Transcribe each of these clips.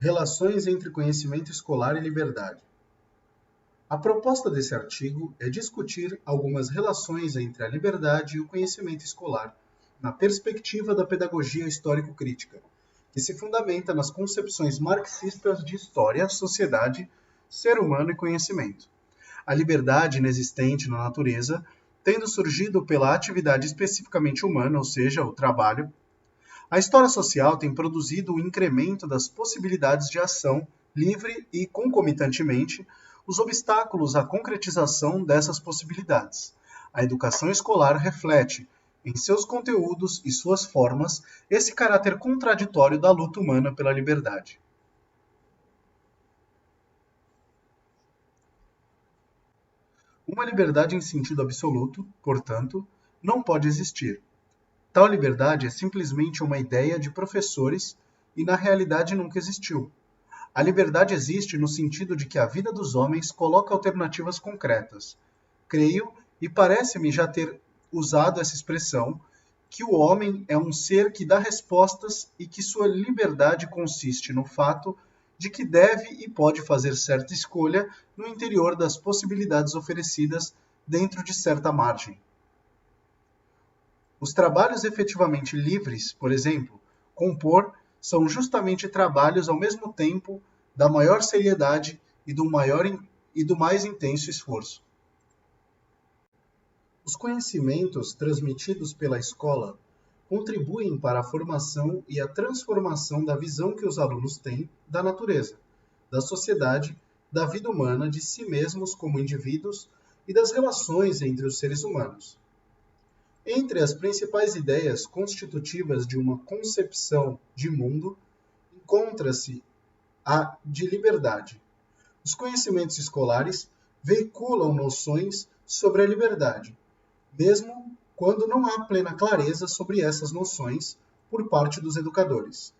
Relações entre conhecimento escolar e liberdade. A proposta desse artigo é discutir algumas relações entre a liberdade e o conhecimento escolar, na perspectiva da pedagogia histórico-crítica, que se fundamenta nas concepções marxistas de história, sociedade, ser humano e conhecimento. A liberdade inexistente na natureza, tendo surgido pela atividade especificamente humana, ou seja, o trabalho. A história social tem produzido o incremento das possibilidades de ação livre e, concomitantemente, os obstáculos à concretização dessas possibilidades. A educação escolar reflete, em seus conteúdos e suas formas, esse caráter contraditório da luta humana pela liberdade. Uma liberdade em sentido absoluto, portanto, não pode existir. Tal liberdade é simplesmente uma ideia de professores e na realidade nunca existiu. A liberdade existe no sentido de que a vida dos homens coloca alternativas concretas. Creio, e parece-me já ter usado essa expressão, que o homem é um ser que dá respostas e que sua liberdade consiste no fato de que deve e pode fazer certa escolha no interior das possibilidades oferecidas dentro de certa margem. Os trabalhos efetivamente livres, por exemplo, compor, são justamente trabalhos ao mesmo tempo da maior seriedade e do mais intenso esforço. Os conhecimentos transmitidos pela escola contribuem para a formação e a transformação da visão que os alunos têm da natureza, da sociedade, da vida humana, de si mesmos como indivíduos e das relações entre os seres humanos. Entre as principais ideias constitutivas de uma concepção de mundo, encontra-se a de liberdade. Os conhecimentos escolares veiculam noções sobre a liberdade, mesmo quando não há plena clareza sobre essas noções por parte dos educadores.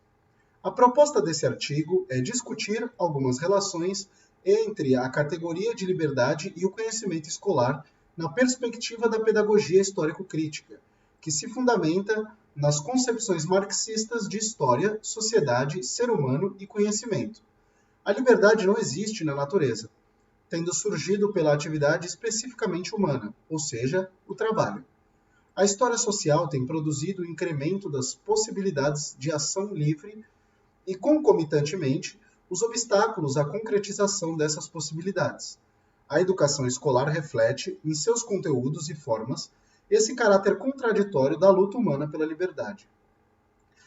A proposta desse artigo é discutir algumas relações entre a categoria de liberdade e o conhecimento escolar na perspectiva da pedagogia histórico-crítica, que se fundamenta nas concepções marxistas de história, sociedade, ser humano e conhecimento. A liberdade não existe na natureza, tendo surgido pela atividade especificamente humana, ou seja, o trabalho. A história social tem produzido o incremento das possibilidades de ação livre e, concomitantemente, os obstáculos à concretização dessas possibilidades. A educação escolar reflete, em seus conteúdos e formas, esse caráter contraditório da luta humana pela liberdade.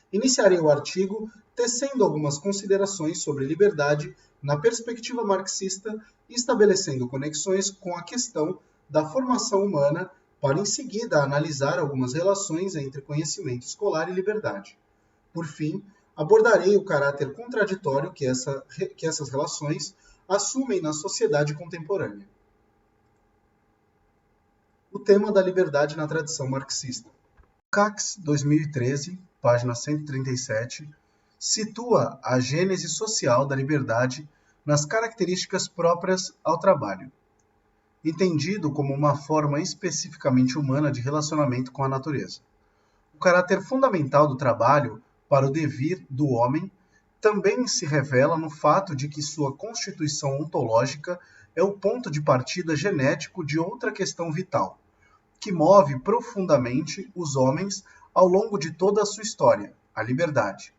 Iniciarei o artigo tecendo algumas considerações sobre liberdade na perspectiva marxista e estabelecendo conexões com a questão da formação humana para, em seguida, analisar algumas relações entre conhecimento escolar e liberdade. Por fim, abordarei o caráter contraditório que essas relações assumem na sociedade contemporânea. O tema da liberdade na tradição marxista. Lukács, 2013, página 137, situa a gênese social da liberdade nas características próprias ao trabalho, entendido como uma forma especificamente humana de relacionamento com a natureza. O caráter fundamental do trabalho para o devir do homem também se revela no fato de que sua constituição ontológica é o ponto de partida genético de outra questão vital, que move profundamente os homens ao longo de toda a sua história, a liberdade.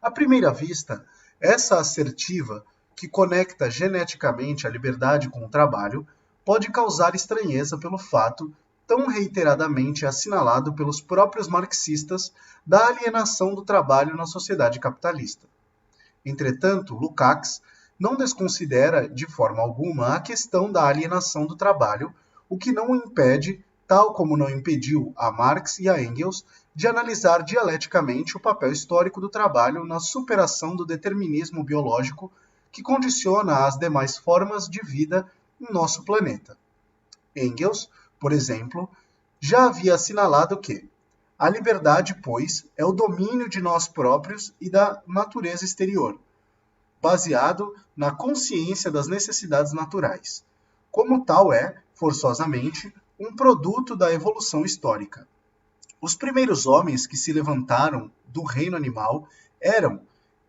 À primeira vista, essa assertiva, que conecta geneticamente a liberdade com o trabalho, pode causar estranheza pelo fato, tão reiteradamente assinalado pelos próprios marxistas, da alienação do trabalho na sociedade capitalista. Entretanto, Lukács não desconsidera de forma alguma a questão da alienação do trabalho, o que não o impede, tal como não impediu a Marx e a Engels, de analisar dialeticamente o papel histórico do trabalho na superação do determinismo biológico que condiciona as demais formas de vida em nosso planeta. Engels, por exemplo, já havia assinalado que a liberdade, pois, é o domínio de nós próprios e da natureza exterior, baseado na consciência das necessidades naturais. Como tal é, forçosamente, um produto da evolução histórica. Os primeiros homens que se levantaram do reino animal eram,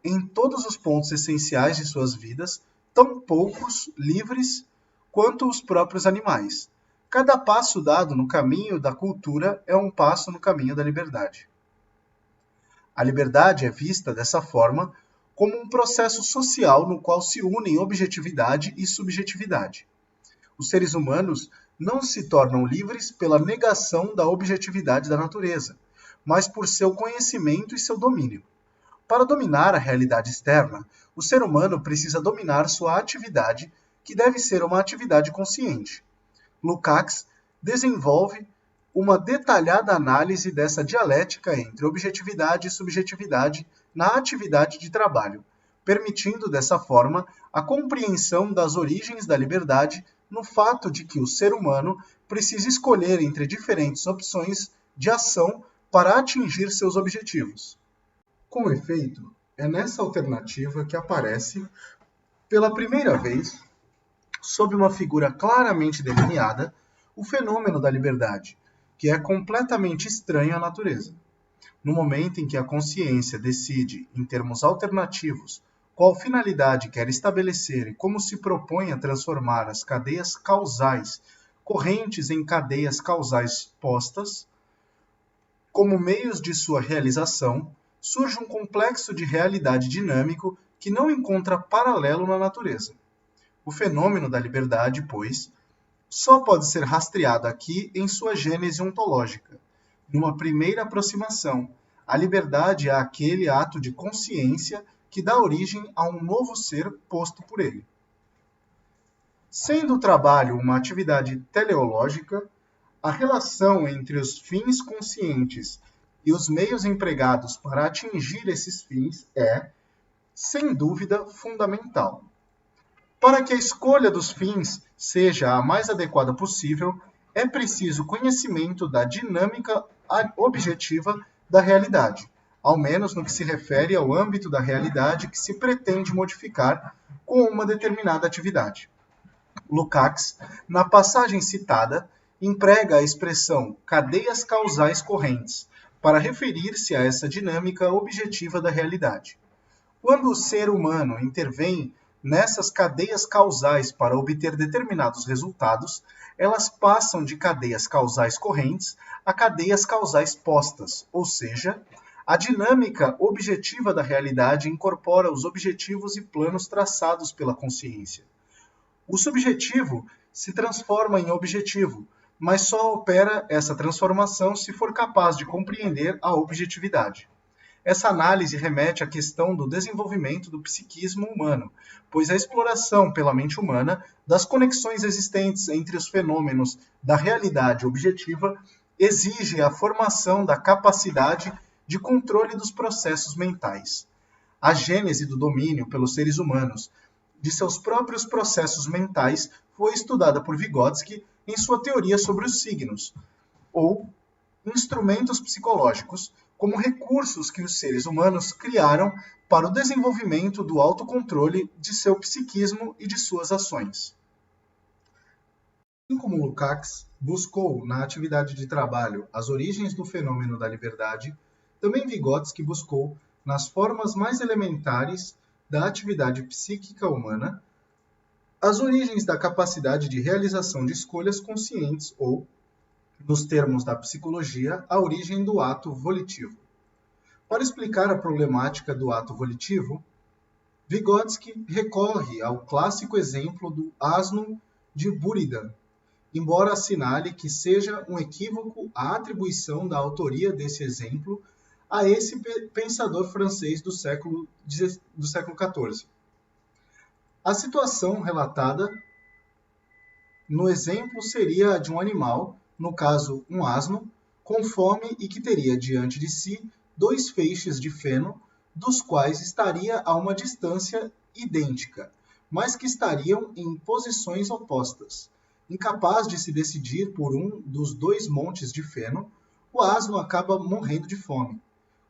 em todos os pontos essenciais de suas vidas, tão poucos livres quanto os próprios animais. Cada passo dado no caminho da cultura é um passo no caminho da liberdade. A liberdade é vista dessa forma como um processo social no qual se unem objetividade e subjetividade. Os seres humanos não se tornam livres pela negação da objetividade da natureza, mas por seu conhecimento e seu domínio. Para dominar a realidade externa, o ser humano precisa dominar sua atividade, que deve ser uma atividade consciente. Lukács desenvolve uma detalhada análise dessa dialética entre objetividade e subjetividade na atividade de trabalho, permitindo dessa forma a compreensão das origens da liberdade no fato de que o ser humano precisa escolher entre diferentes opções de ação para atingir seus objetivos. Com efeito, é nessa alternativa que aparece, pela primeira vez, sob uma figura claramente delineada, o fenômeno da liberdade, que é completamente estranho à natureza. No momento em que a consciência decide, em termos alternativos, qual finalidade quer estabelecer e como se propõe a transformar as cadeias causais correntes em cadeias causais postas, como meios de sua realização, surge um complexo de realidade dinâmico que não encontra paralelo na natureza. O fenômeno da liberdade, pois, só pode ser rastreado aqui em sua gênese ontológica. Numa primeira aproximação, a liberdade é aquele ato de consciência que dá origem a um novo ser posto por ele. Sendo o trabalho uma atividade teleológica, a relação entre os fins conscientes e os meios empregados para atingir esses fins é, sem dúvida, fundamental. Para que a escolha dos fins seja a mais adequada possível, é preciso conhecimento da dinâmica objetiva da realidade, ao menos no que se refere ao âmbito da realidade que se pretende modificar com uma determinada atividade. Lukács, na passagem citada, emprega a expressão cadeias causais correntes para referir-se a essa dinâmica objetiva da realidade. Quando o ser humano intervém nessas cadeias causais para obter determinados resultados, elas passam de cadeias causais correntes a cadeias causais postas, ou seja, a dinâmica objetiva da realidade incorpora os objetivos e planos traçados pela consciência. O subjetivo se transforma em objetivo, mas só opera essa transformação se for capaz de compreender a objetividade. Essa análise remete à questão do desenvolvimento do psiquismo humano, pois a exploração pela mente humana das conexões existentes entre os fenômenos da realidade objetiva exige a formação da capacidade de controle dos processos mentais. A gênese do domínio pelos seres humanos de seus próprios processos mentais foi estudada por Vygotsky em sua teoria sobre os signos, ou instrumentos psicológicos, como recursos que os seres humanos criaram para o desenvolvimento do autocontrole de seu psiquismo e de suas ações. Assim como Lukács buscou na atividade de trabalho as origens do fenômeno da liberdade, também Vygotsky buscou, nas formas mais elementares da atividade psíquica humana, as origens da capacidade de realização de escolhas conscientes ou, nos termos da psicologia, a origem do ato volitivo. Para explicar a problemática do ato volitivo, Vygotsky recorre ao clássico exemplo do asno de Buridan, embora assinale que seja um equívoco a atribuição da autoria desse exemplo a esse pensador francês do século XIV. A situação relatada no exemplo seria a de um animal, no caso um asno, com fome e que teria diante de si 2 feixes de feno, dos quais estaria a uma distância idêntica, mas que estariam em posições opostas. Incapaz de se decidir por um dos 2 montes de feno, o asno acaba morrendo de fome.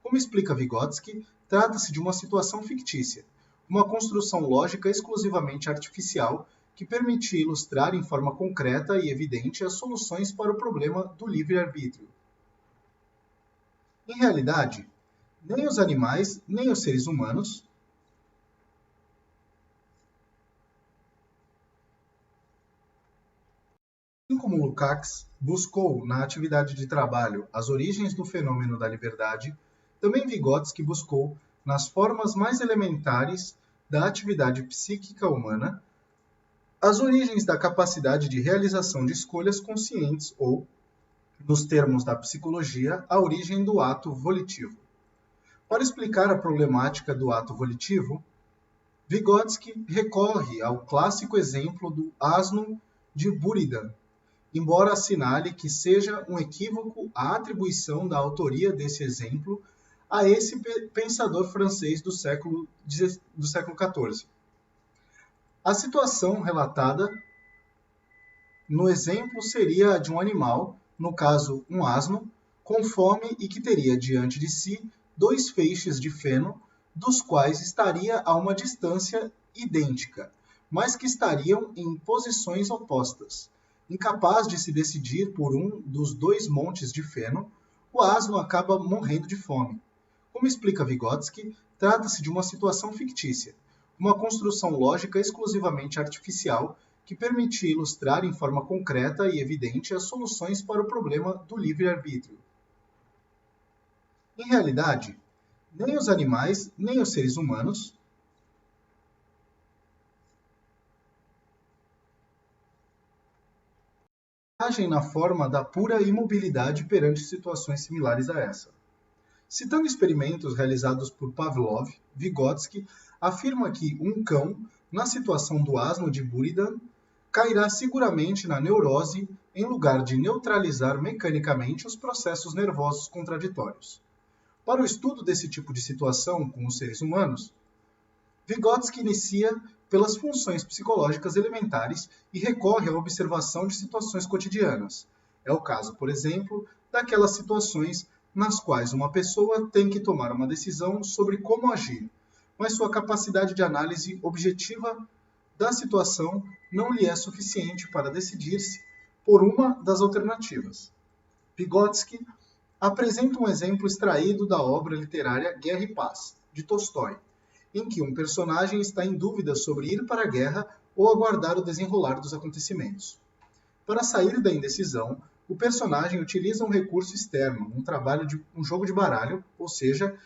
Como explica Vygotsky, trata-se de uma situação fictícia, uma construção lógica exclusivamente artificial que permitia ilustrar em forma concreta e evidente as soluções para o problema do livre-arbítrio. Em realidade, nem os animais, nem os seres humanos Assim como Lukács buscou na atividade de trabalho as origens do fenômeno da liberdade, também Vygotsky buscou nas formas mais elementares da atividade psíquica humana as origens da capacidade de realização de escolhas conscientes ou, nos termos da psicologia, a origem do ato volitivo. Para explicar a problemática do ato volitivo, Vygotsky recorre ao clássico exemplo do asno de Buridan, embora assinale que seja um equívoco a atribuição da autoria desse exemplo a esse pensador francês do século XIV. A situação relatada no exemplo seria a de um animal, no caso um asno, com fome e que teria diante de si 2 feixes de feno, dos quais estaria a uma distância idêntica, mas que estariam em posições opostas. Incapaz de se decidir por um dos 2 montes de feno, o asno acaba morrendo de fome. Como explica Vygotsky, trata-se de uma situação fictícia, uma construção lógica exclusivamente artificial que permitia ilustrar em forma concreta e evidente as soluções para o problema do livre-arbítrio. Em realidade, nem os animais, nem os seres humanos agem na forma da pura imobilidade perante situações similares a essa. Citando experimentos realizados por Pavlov, Vygotsky afirma que um cão, na situação do asno de Buridan, cairá seguramente na neurose em lugar de neutralizar mecanicamente os processos nervosos contraditórios. Para o estudo desse tipo de situação com os seres humanos, Vygotsky inicia pelas funções psicológicas elementares e recorre à observação de situações cotidianas. É o caso, por exemplo, daquelas situações nas quais uma pessoa tem que tomar uma decisão sobre como agir, mas sua capacidade de análise objetiva da situação não lhe é suficiente para decidir-se por uma das alternativas. Vygotsky apresenta um exemplo extraído da obra literária Guerra e Paz, de Tolstói, em que um personagem está em dúvida sobre ir para a guerra ou aguardar o desenrolar dos acontecimentos. Para sair da indecisão, o personagem utiliza um recurso externo, um jogo de baralho, ou seja,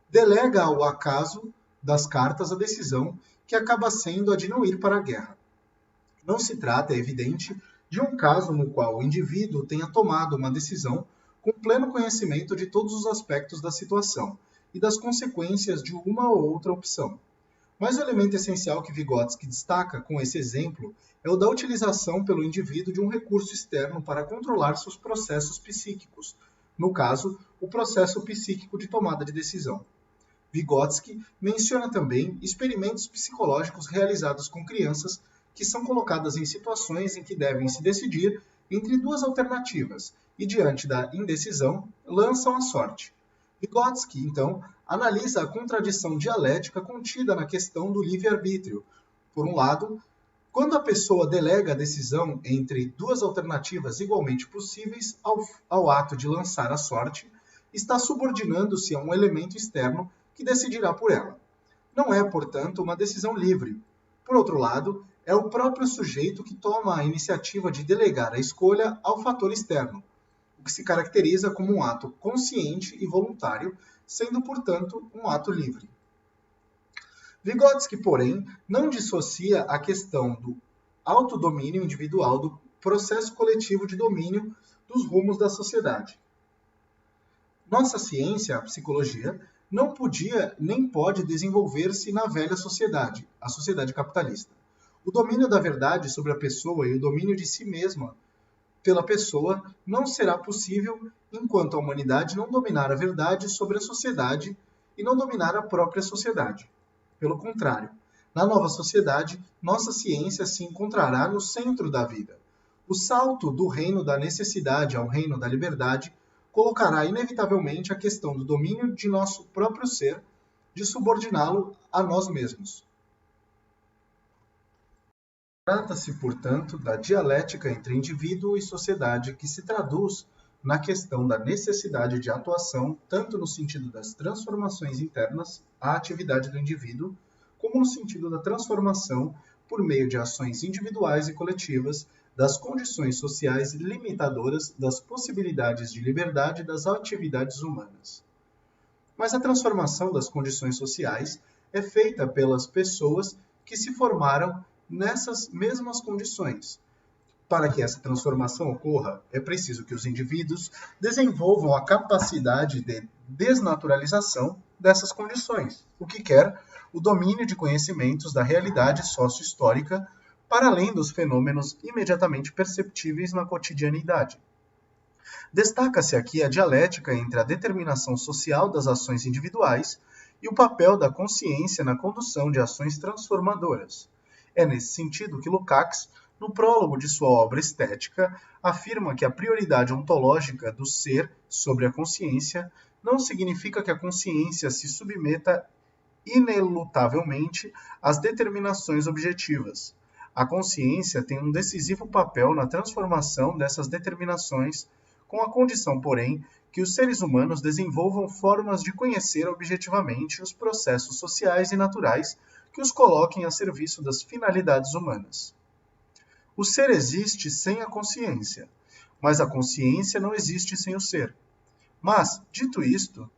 delega ao acaso das cartas a decisão, que acaba sendo a de não ir para a guerra. Não se trata, é evidente, de um caso no qual o indivíduo tenha tomado uma decisão com pleno conhecimento de todos os aspectos da situação e das consequências de uma ou outra opção. Mas o elemento essencial que Vygotsky destaca com esse exemplo é o da utilização pelo indivíduo de um recurso externo para controlar seus processos psíquicos, no caso, o processo psíquico de tomada de decisão. Vygotsky menciona também experimentos psicológicos realizados com crianças que são colocadas em situações em que devem se decidir entre 2 alternativas e, diante da indecisão, lançam a sorte. Vygotsky, então, analisa a contradição dialética contida na questão do livre-arbítrio. Por um lado, quando a pessoa delega a decisão entre 2 alternativas igualmente possíveis ao ato de lançar a sorte, está subordinando-se a um elemento externo que decidirá por ela. Não é, portanto, uma decisão livre. Por outro lado, é o próprio sujeito que toma a iniciativa de delegar a escolha ao fator externo, o que se caracteriza como um ato consciente e voluntário, sendo, portanto, um ato livre. Vygotsky, porém, não dissocia a questão do autodomínio individual do processo coletivo de domínio dos rumos da sociedade. Nossa ciência, a psicologia, não podia nem pode desenvolver-se na velha sociedade, a sociedade capitalista. O domínio da verdade sobre a pessoa e o domínio de si mesma pela pessoa não será possível enquanto a humanidade não dominar a verdade sobre a sociedade e não dominar a própria sociedade. Pelo contrário, na nova sociedade, nossa ciência se encontrará no centro da vida. O salto do reino da necessidade ao reino da liberdade colocará inevitavelmente a questão do domínio de nosso próprio ser, de subordiná-lo a nós mesmos. Trata-se, portanto, da dialética entre indivíduo e sociedade que se traduz na questão da necessidade de atuação, tanto no sentido das transformações internas à atividade do indivíduo, como no sentido da transformação por meio de ações individuais e coletivas das condições sociais limitadoras das possibilidades de liberdade das atividades humanas. Mas a transformação das condições sociais é feita pelas pessoas que se formaram nessas mesmas condições. Para que essa transformação ocorra, é preciso que os indivíduos desenvolvam a capacidade de desnaturalização dessas condições, o que quer o domínio de conhecimentos da realidade sócio-histórica para além dos fenômenos imediatamente perceptíveis na cotidianidade. Destaca-se aqui a dialética entre a determinação social das ações individuais e o papel da consciência na condução de ações transformadoras. É nesse sentido que Lukács, no prólogo de sua obra Estética, afirma que a prioridade ontológica do ser sobre a consciência não significa que a consciência se submeta inelutavelmente às determinações objetivas. A consciência tem um decisivo papel na transformação dessas determinações, com a condição, porém, que os seres humanos desenvolvam formas de conhecer objetivamente os processos sociais e naturais que os coloquem a serviço das finalidades humanas. O ser existe sem a consciência, mas a consciência não existe sem o ser. Mas, dito isto,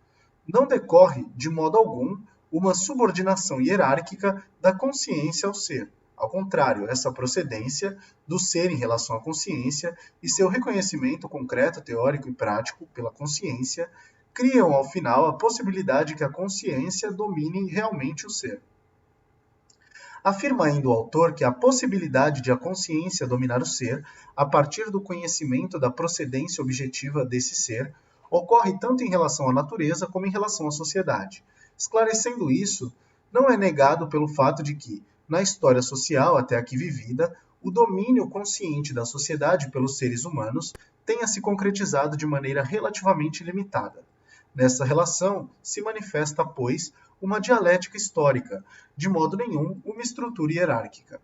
não decorre, de modo algum, uma subordinação hierárquica da consciência ao ser. Ao contrário, essa procedência do ser em relação à consciência e seu reconhecimento concreto, teórico e prático pela consciência criam, ao final, a possibilidade que a consciência domine realmente o ser. Afirma ainda o autor que a possibilidade de a consciência dominar o ser, a partir do conhecimento da procedência objetiva desse ser, ocorre tanto em relação à natureza como em relação à sociedade. Esclarecendo isso, não é negado pelo fato de que, na história social até aqui vivida, o domínio consciente da sociedade pelos seres humanos tenha se concretizado de maneira relativamente limitada. Nessa relação se manifesta, pois, uma dialética histórica, de modo nenhum uma estrutura hierárquica.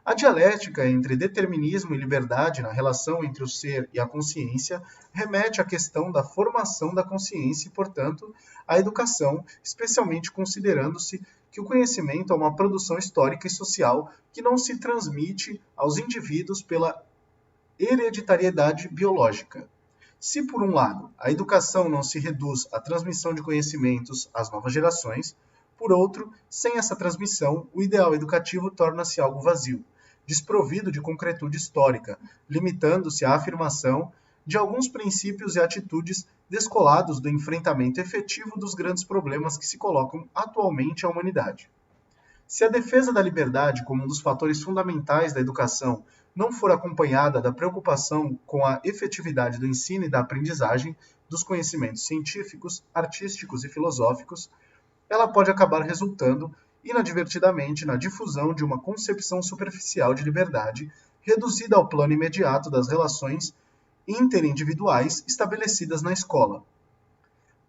A dialética entre determinismo e liberdade na relação entre o ser e a consciência remete à questão da formação da consciência e, portanto, à educação, especialmente considerando-se que o conhecimento é uma produção histórica e social que não se transmite aos indivíduos pela hereditariedade biológica. Se, por um lado, a educação não se reduz à transmissão de conhecimentos às novas gerações, por outro, sem essa transmissão, o ideal educativo torna-se algo vazio, desprovido de concretude histórica, limitando-se à afirmação de alguns princípios e atitudes descolados do enfrentamento efetivo dos grandes problemas que se colocam atualmente à humanidade. Se a defesa da liberdade como um dos fatores fundamentais da educação não for acompanhada da preocupação com a efetividade do ensino e da aprendizagem dos conhecimentos científicos, artísticos e filosóficos, ela pode acabar resultando inadvertidamente na difusão de uma concepção superficial de liberdade, reduzida ao plano imediato das relações interindividuais estabelecidas na escola.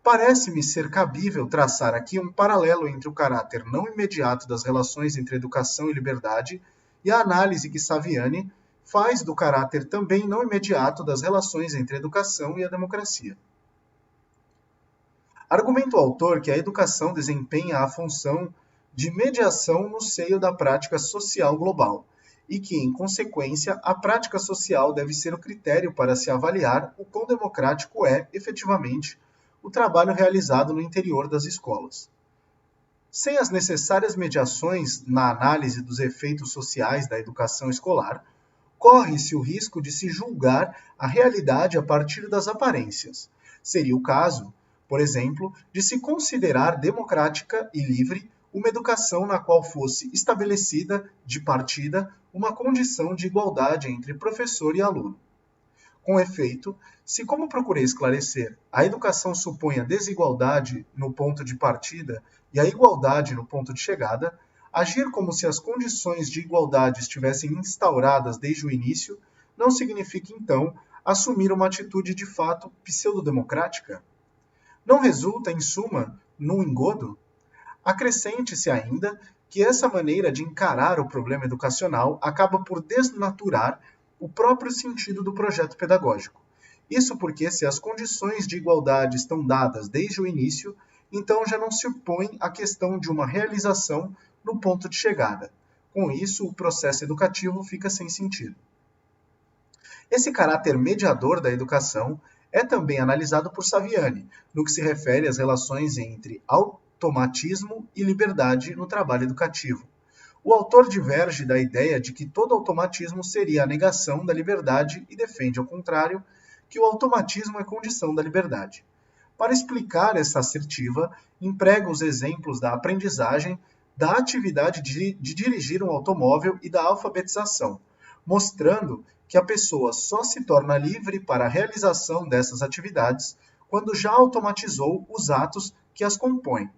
Parece-me ser cabível traçar aqui um paralelo entre o caráter não imediato das relações entre educação e liberdade e a análise que Saviani faz do caráter também não imediato das relações entre a educação e a democracia. Argumenta o autor que a educação desempenha a função de mediação no seio da prática social global, e que, em consequência, a prática social deve ser o critério para se avaliar o quão democrático é, efetivamente, o trabalho realizado no interior das escolas. Sem as necessárias mediações na análise dos efeitos sociais da educação escolar, corre-se o risco de se julgar a realidade a partir das aparências. Seria o caso, por exemplo, de se considerar democrática e livre uma educação na qual fosse estabelecida, de partida, uma condição de igualdade entre professor e aluno. Com efeito, se, como procurei esclarecer, a educação supõe a desigualdade no ponto de partida e a igualdade no ponto de chegada, agir como se as condições de igualdade estivessem instauradas desde o início não significa, então, assumir uma atitude de fato pseudodemocrática? Não resulta, em suma, num engodo? Acrescente-se ainda que essa maneira de encarar o problema educacional acaba por desnaturar o próprio sentido do projeto pedagógico. Isso porque, se as condições de igualdade estão dadas desde o início, então já não se põe a questão de uma realização no ponto de chegada. Com isso, o processo educativo fica sem sentido. Esse caráter mediador da educação é também analisado por Saviani, no que se refere às relações entre automatismo e liberdade no trabalho educativo. O autor diverge da ideia de que todo automatismo seria a negação da liberdade e defende, ao contrário, que o automatismo é condição da liberdade. Para explicar essa assertiva, emprega os exemplos da aprendizagem, da atividade de dirigir um automóvel e da alfabetização, mostrando que a pessoa só se torna livre para a realização dessas atividades quando já automatizou os atos que as compõem,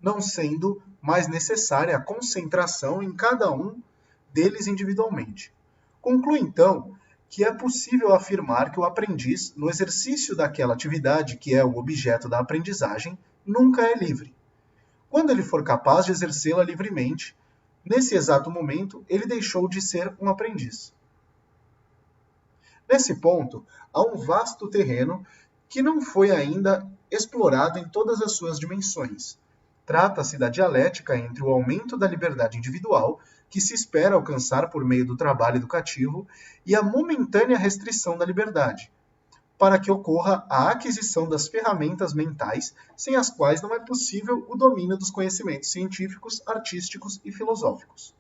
não sendo mais necessária a concentração em cada um deles individualmente. Conclui, então, que é possível afirmar que o aprendiz, no exercício daquela atividade que é o objeto da aprendizagem, nunca é livre. Quando ele for capaz de exercê-la livremente, nesse exato momento, ele deixou de ser um aprendiz. Nesse ponto, há um vasto terreno que não foi ainda explorado em todas as suas dimensões. Trata-se da dialética entre o aumento da liberdade individual, que se espera alcançar por meio do trabalho educativo, e a momentânea restrição da liberdade, para que ocorra a aquisição das ferramentas mentais, sem as quais não é possível o domínio dos conhecimentos científicos, artísticos e filosóficos.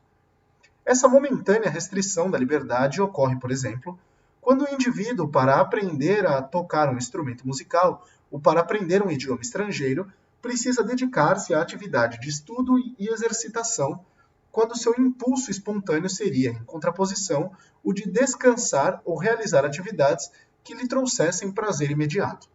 Essa momentânea restrição da liberdade ocorre, por exemplo, quando o indivíduo, para aprender a tocar um instrumento musical ou para aprender um idioma estrangeiro, precisa dedicar-se à atividade de estudo e exercitação, quando seu impulso espontâneo seria, em contraposição, o de descansar ou realizar atividades que lhe trouxessem prazer imediato.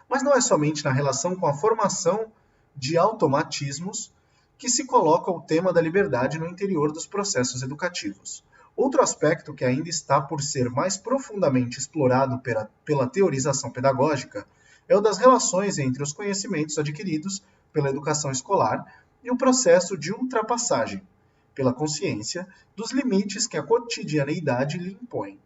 Mas não é somente na relação com a formação de automatismos que se coloca o tema da liberdade no interior dos processos educativos. Outro aspecto que ainda está por ser mais profundamente explorado pela teorização pedagógica é o das relações entre os conhecimentos adquiridos pela educação escolar e o processo de ultrapassagem, pela consciência, dos limites que a cotidianeidade lhe impõe.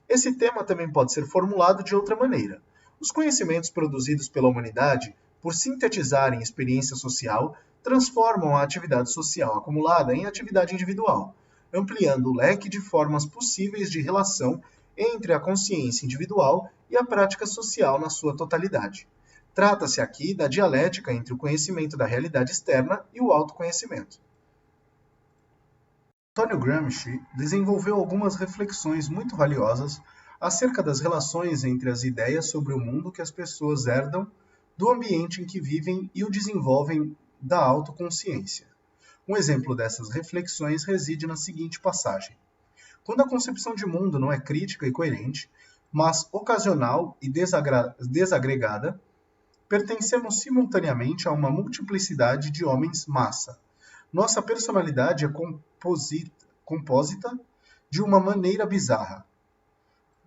Esse tema também pode ser formulado de outra maneira. Os conhecimentos produzidos pela humanidade, por sintetizarem experiência social, transformam a atividade social acumulada em atividade individual, ampliando o leque de formas possíveis de relação entre a consciência individual e a prática social na sua totalidade. Trata-se aqui da dialética entre o conhecimento da realidade externa e o autoconhecimento. Antonio Gramsci desenvolveu algumas reflexões muito valiosas acerca das relações entre as ideias sobre o mundo que as pessoas herdam do ambiente em que vivem e o desenvolvem da autoconsciência. Um exemplo dessas reflexões reside na seguinte passagem. Quando a concepção de mundo não é crítica e coerente, mas ocasional e desagregada, pertencemos simultaneamente a uma multiplicidade de homens-massa. Nossa personalidade é compósita de uma maneira bizarra.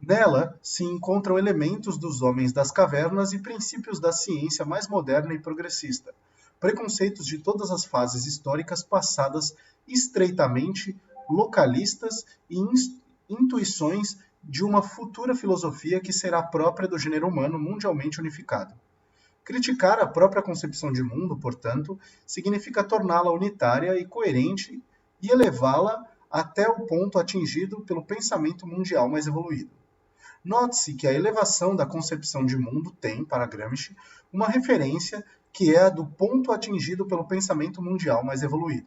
Nela se encontram elementos dos homens das cavernas e princípios da ciência mais moderna e progressista, preconceitos de todas as fases históricas passadas estreitamente localistas e intuições de uma futura filosofia que será própria do gênero humano mundialmente unificado. Criticar a própria concepção de mundo, portanto, significa torná-la unitária e coerente e elevá-la até o ponto atingido pelo pensamento mundial mais evoluído. Note-se que a elevação da concepção de mundo tem, para Gramsci, uma referência que é a do ponto atingido pelo pensamento mundial mais evoluído.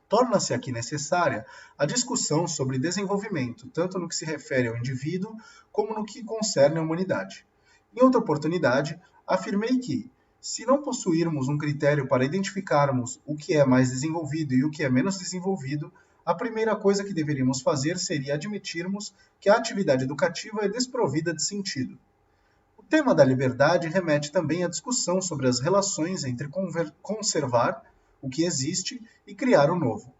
Torna-se aqui necessária a discussão sobre desenvolvimento, tanto no que se refere ao indivíduo como no que concerne à humanidade. Em outra oportunidade, afirmei que, se não possuirmos um critério para identificarmos o que é mais desenvolvido e o que é menos desenvolvido, a primeira coisa que deveríamos fazer seria admitirmos que a atividade educativa é desprovida de sentido. O tema da liberdade remete também à discussão sobre as relações entre conservar o que existe e criar o novo.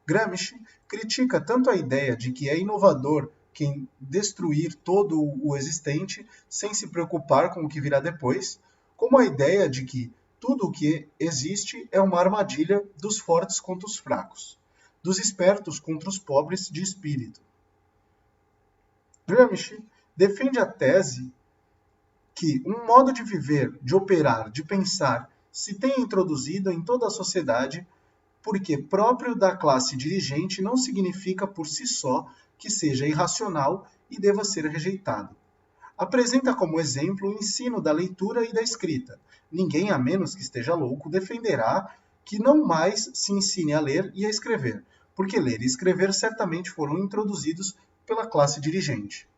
Gramsci critica tanto a ideia de que é inovador quem destruir todo o existente sem se preocupar com o que virá depois, como a ideia de que tudo o que existe é uma armadilha dos fortes contra os fracos, dos espertos contra os pobres de espírito. Gramsci defende a tese que um modo de viver, de operar, de pensar, se tem introduzido em toda a sociedade, porque próprio da classe dirigente não significa por si só que seja irracional e deva ser rejeitado. Apresenta como exemplo o ensino da leitura e da escrita. Ninguém, a menos que esteja louco, defenderá que não mais se ensine a ler e a escrever, porque ler e escrever certamente foram introduzidos pela classe dirigente.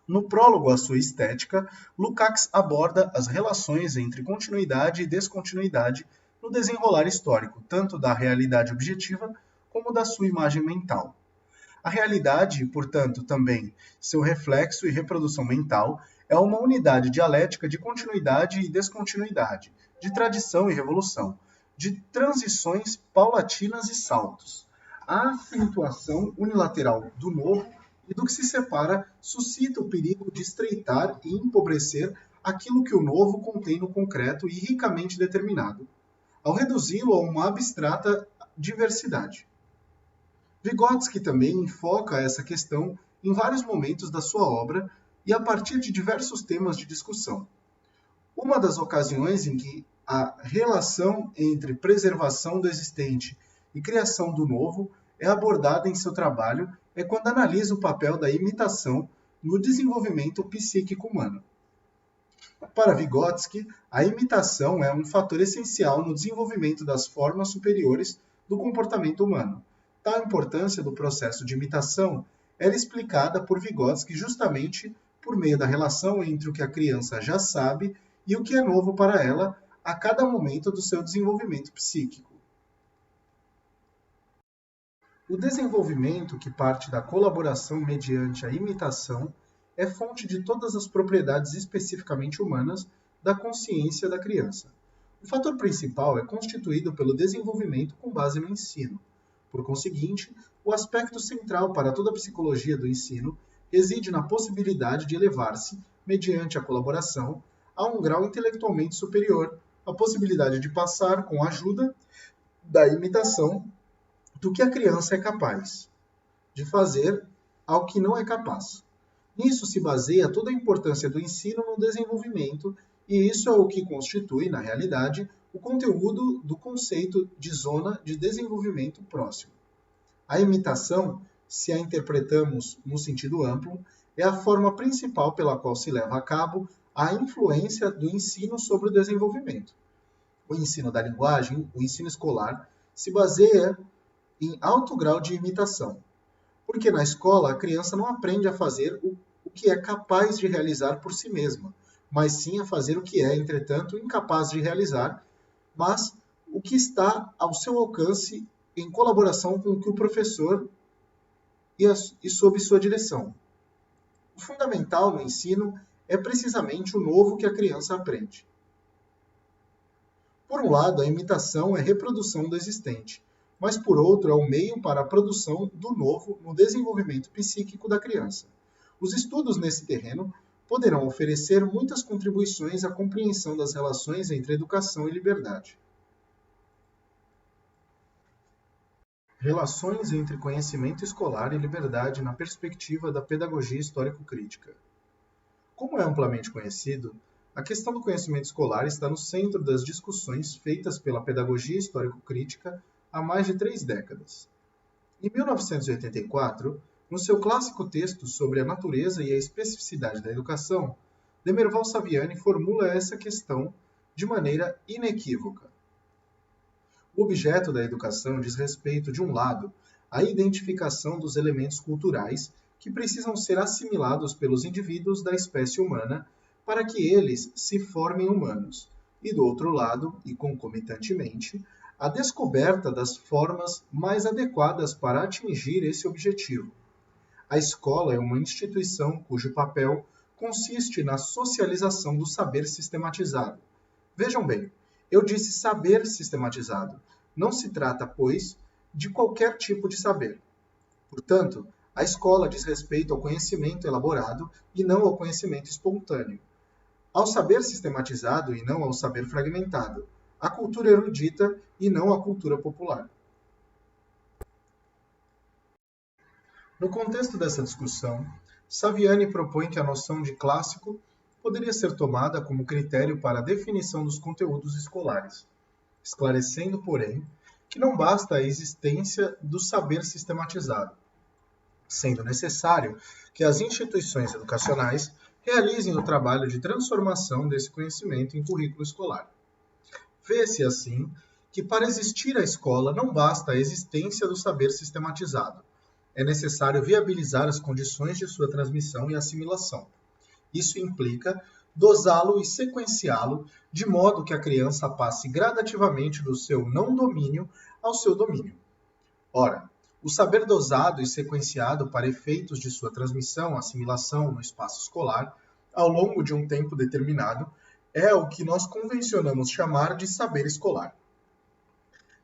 No prólogo à sua estética, Lukács aborda as relações entre continuidade e descontinuidade no desenrolar histórico, tanto da realidade objetiva como da sua imagem mental. A realidade, portanto, também seu reflexo e reprodução mental, é uma unidade dialética de continuidade e descontinuidade, de tradição e revolução, de transições paulatinas e saltos. A acentuação unilateral do novo e do que se separa suscita o perigo de estreitar e empobrecer aquilo que o novo contém no concreto e ricamente determinado, ao reduzi-lo a uma abstrata diversidade. Vygotsky também enfoca essa questão em vários momentos da sua obra e a partir de diversos temas de discussão. Uma das ocasiões em que a relação entre preservação do existente e criação do novo é abordada em seu trabalho é quando analisa o papel da imitação no desenvolvimento psíquico humano. Para Vygotsky, a imitação é um fator essencial no desenvolvimento das formas superiores do comportamento humano. Tal importância do processo de imitação era explicada por Vygotsky justamente por meio da relação entre o que a criança já sabe e o que é novo para ela a cada momento do seu desenvolvimento psíquico. O desenvolvimento que parte da colaboração mediante a imitação é fonte de todas as propriedades especificamente humanas da consciência da criança. O fator principal é constituído pelo desenvolvimento com base no ensino. Por conseguinte, o aspecto central para toda a psicologia do ensino reside na possibilidade de elevar-se, mediante a colaboração, a um grau intelectualmente superior, a possibilidade de passar, com a ajuda da imitação, do que a criança é capaz de fazer ao que não é capaz. Nisso se baseia toda a importância do ensino no desenvolvimento, e isso é o que constitui, na realidade, o conteúdo do conceito de zona de desenvolvimento próximo. A imitação, se a interpretamos no sentido amplo, é a forma principal pela qual se leva a cabo a influência do ensino sobre o desenvolvimento. O ensino da linguagem, o ensino escolar, se baseia em alto grau de imitação, porque na escola a criança não aprende a fazer o que é capaz de realizar por si mesma, mas sim a fazer o que é, entretanto, incapaz de realizar, mas o que está ao seu alcance em colaboração com o que o professor e sob sua direção. O fundamental no ensino é precisamente o novo que a criança aprende. Por um lado, a imitação é reprodução do existente, mas por outro é o meio para a produção do novo no desenvolvimento psíquico da criança. Os estudos nesse terreno poderão oferecer muitas contribuições à compreensão das relações entre educação e liberdade. Relações entre conhecimento escolar e liberdade na perspectiva da pedagogia histórico-crítica. Como é amplamente conhecido, a questão do conhecimento escolar está no centro das discussões feitas pela pedagogia histórico-crítica há mais de 3 décadas. Em 1984, no seu clássico texto sobre a natureza e a especificidade da educação, Demerval Saviani formula essa questão de maneira inequívoca. O objeto da educação diz respeito, de um lado, à identificação dos elementos culturais que precisam ser assimilados pelos indivíduos da espécie humana para que eles se formem humanos, e do outro lado, e concomitantemente, a descoberta das formas mais adequadas para atingir esse objetivo. A escola é uma instituição cujo papel consiste na socialização do saber sistematizado. Vejam bem, eu disse saber sistematizado. Não se trata, pois, de qualquer tipo de saber. Portanto, a escola diz respeito ao conhecimento elaborado e não ao conhecimento espontâneo. Ao saber sistematizado e não ao saber fragmentado. A cultura erudita e não a cultura popular. No contexto dessa discussão, Saviani propõe que a noção de clássico poderia ser tomada como critério para a definição dos conteúdos escolares, esclarecendo, porém, que não basta a existência do saber sistematizado. sendo necessário que as instituições educacionais realizem o trabalho de transformação desse conhecimento em currículo escolar. Vê-se, assim, que para existir a escola não basta a existência do saber sistematizado. É necessário viabilizar as condições de sua transmissão e assimilação. Isso implica dosá-lo e sequenciá-lo de modo que a criança passe gradativamente do seu não domínio ao seu domínio. Ora, o saber dosado e sequenciado para efeitos de sua transmissão, assimilação no espaço escolar, ao longo de um tempo determinado, é o que nós convencionamos chamar de saber escolar.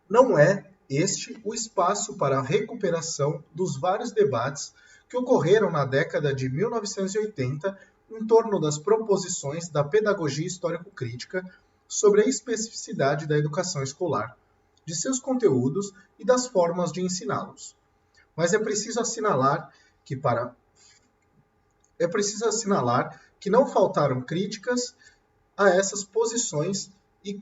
Não é este o espaço para a recuperação dos vários debates que ocorreram na década de 1980 em torno das proposições da pedagogia histórico-crítica sobre a especificidade da educação escolar, de seus conteúdos e das formas de ensiná-los. Mas é preciso assinalar que não faltaram críticas a essas posições e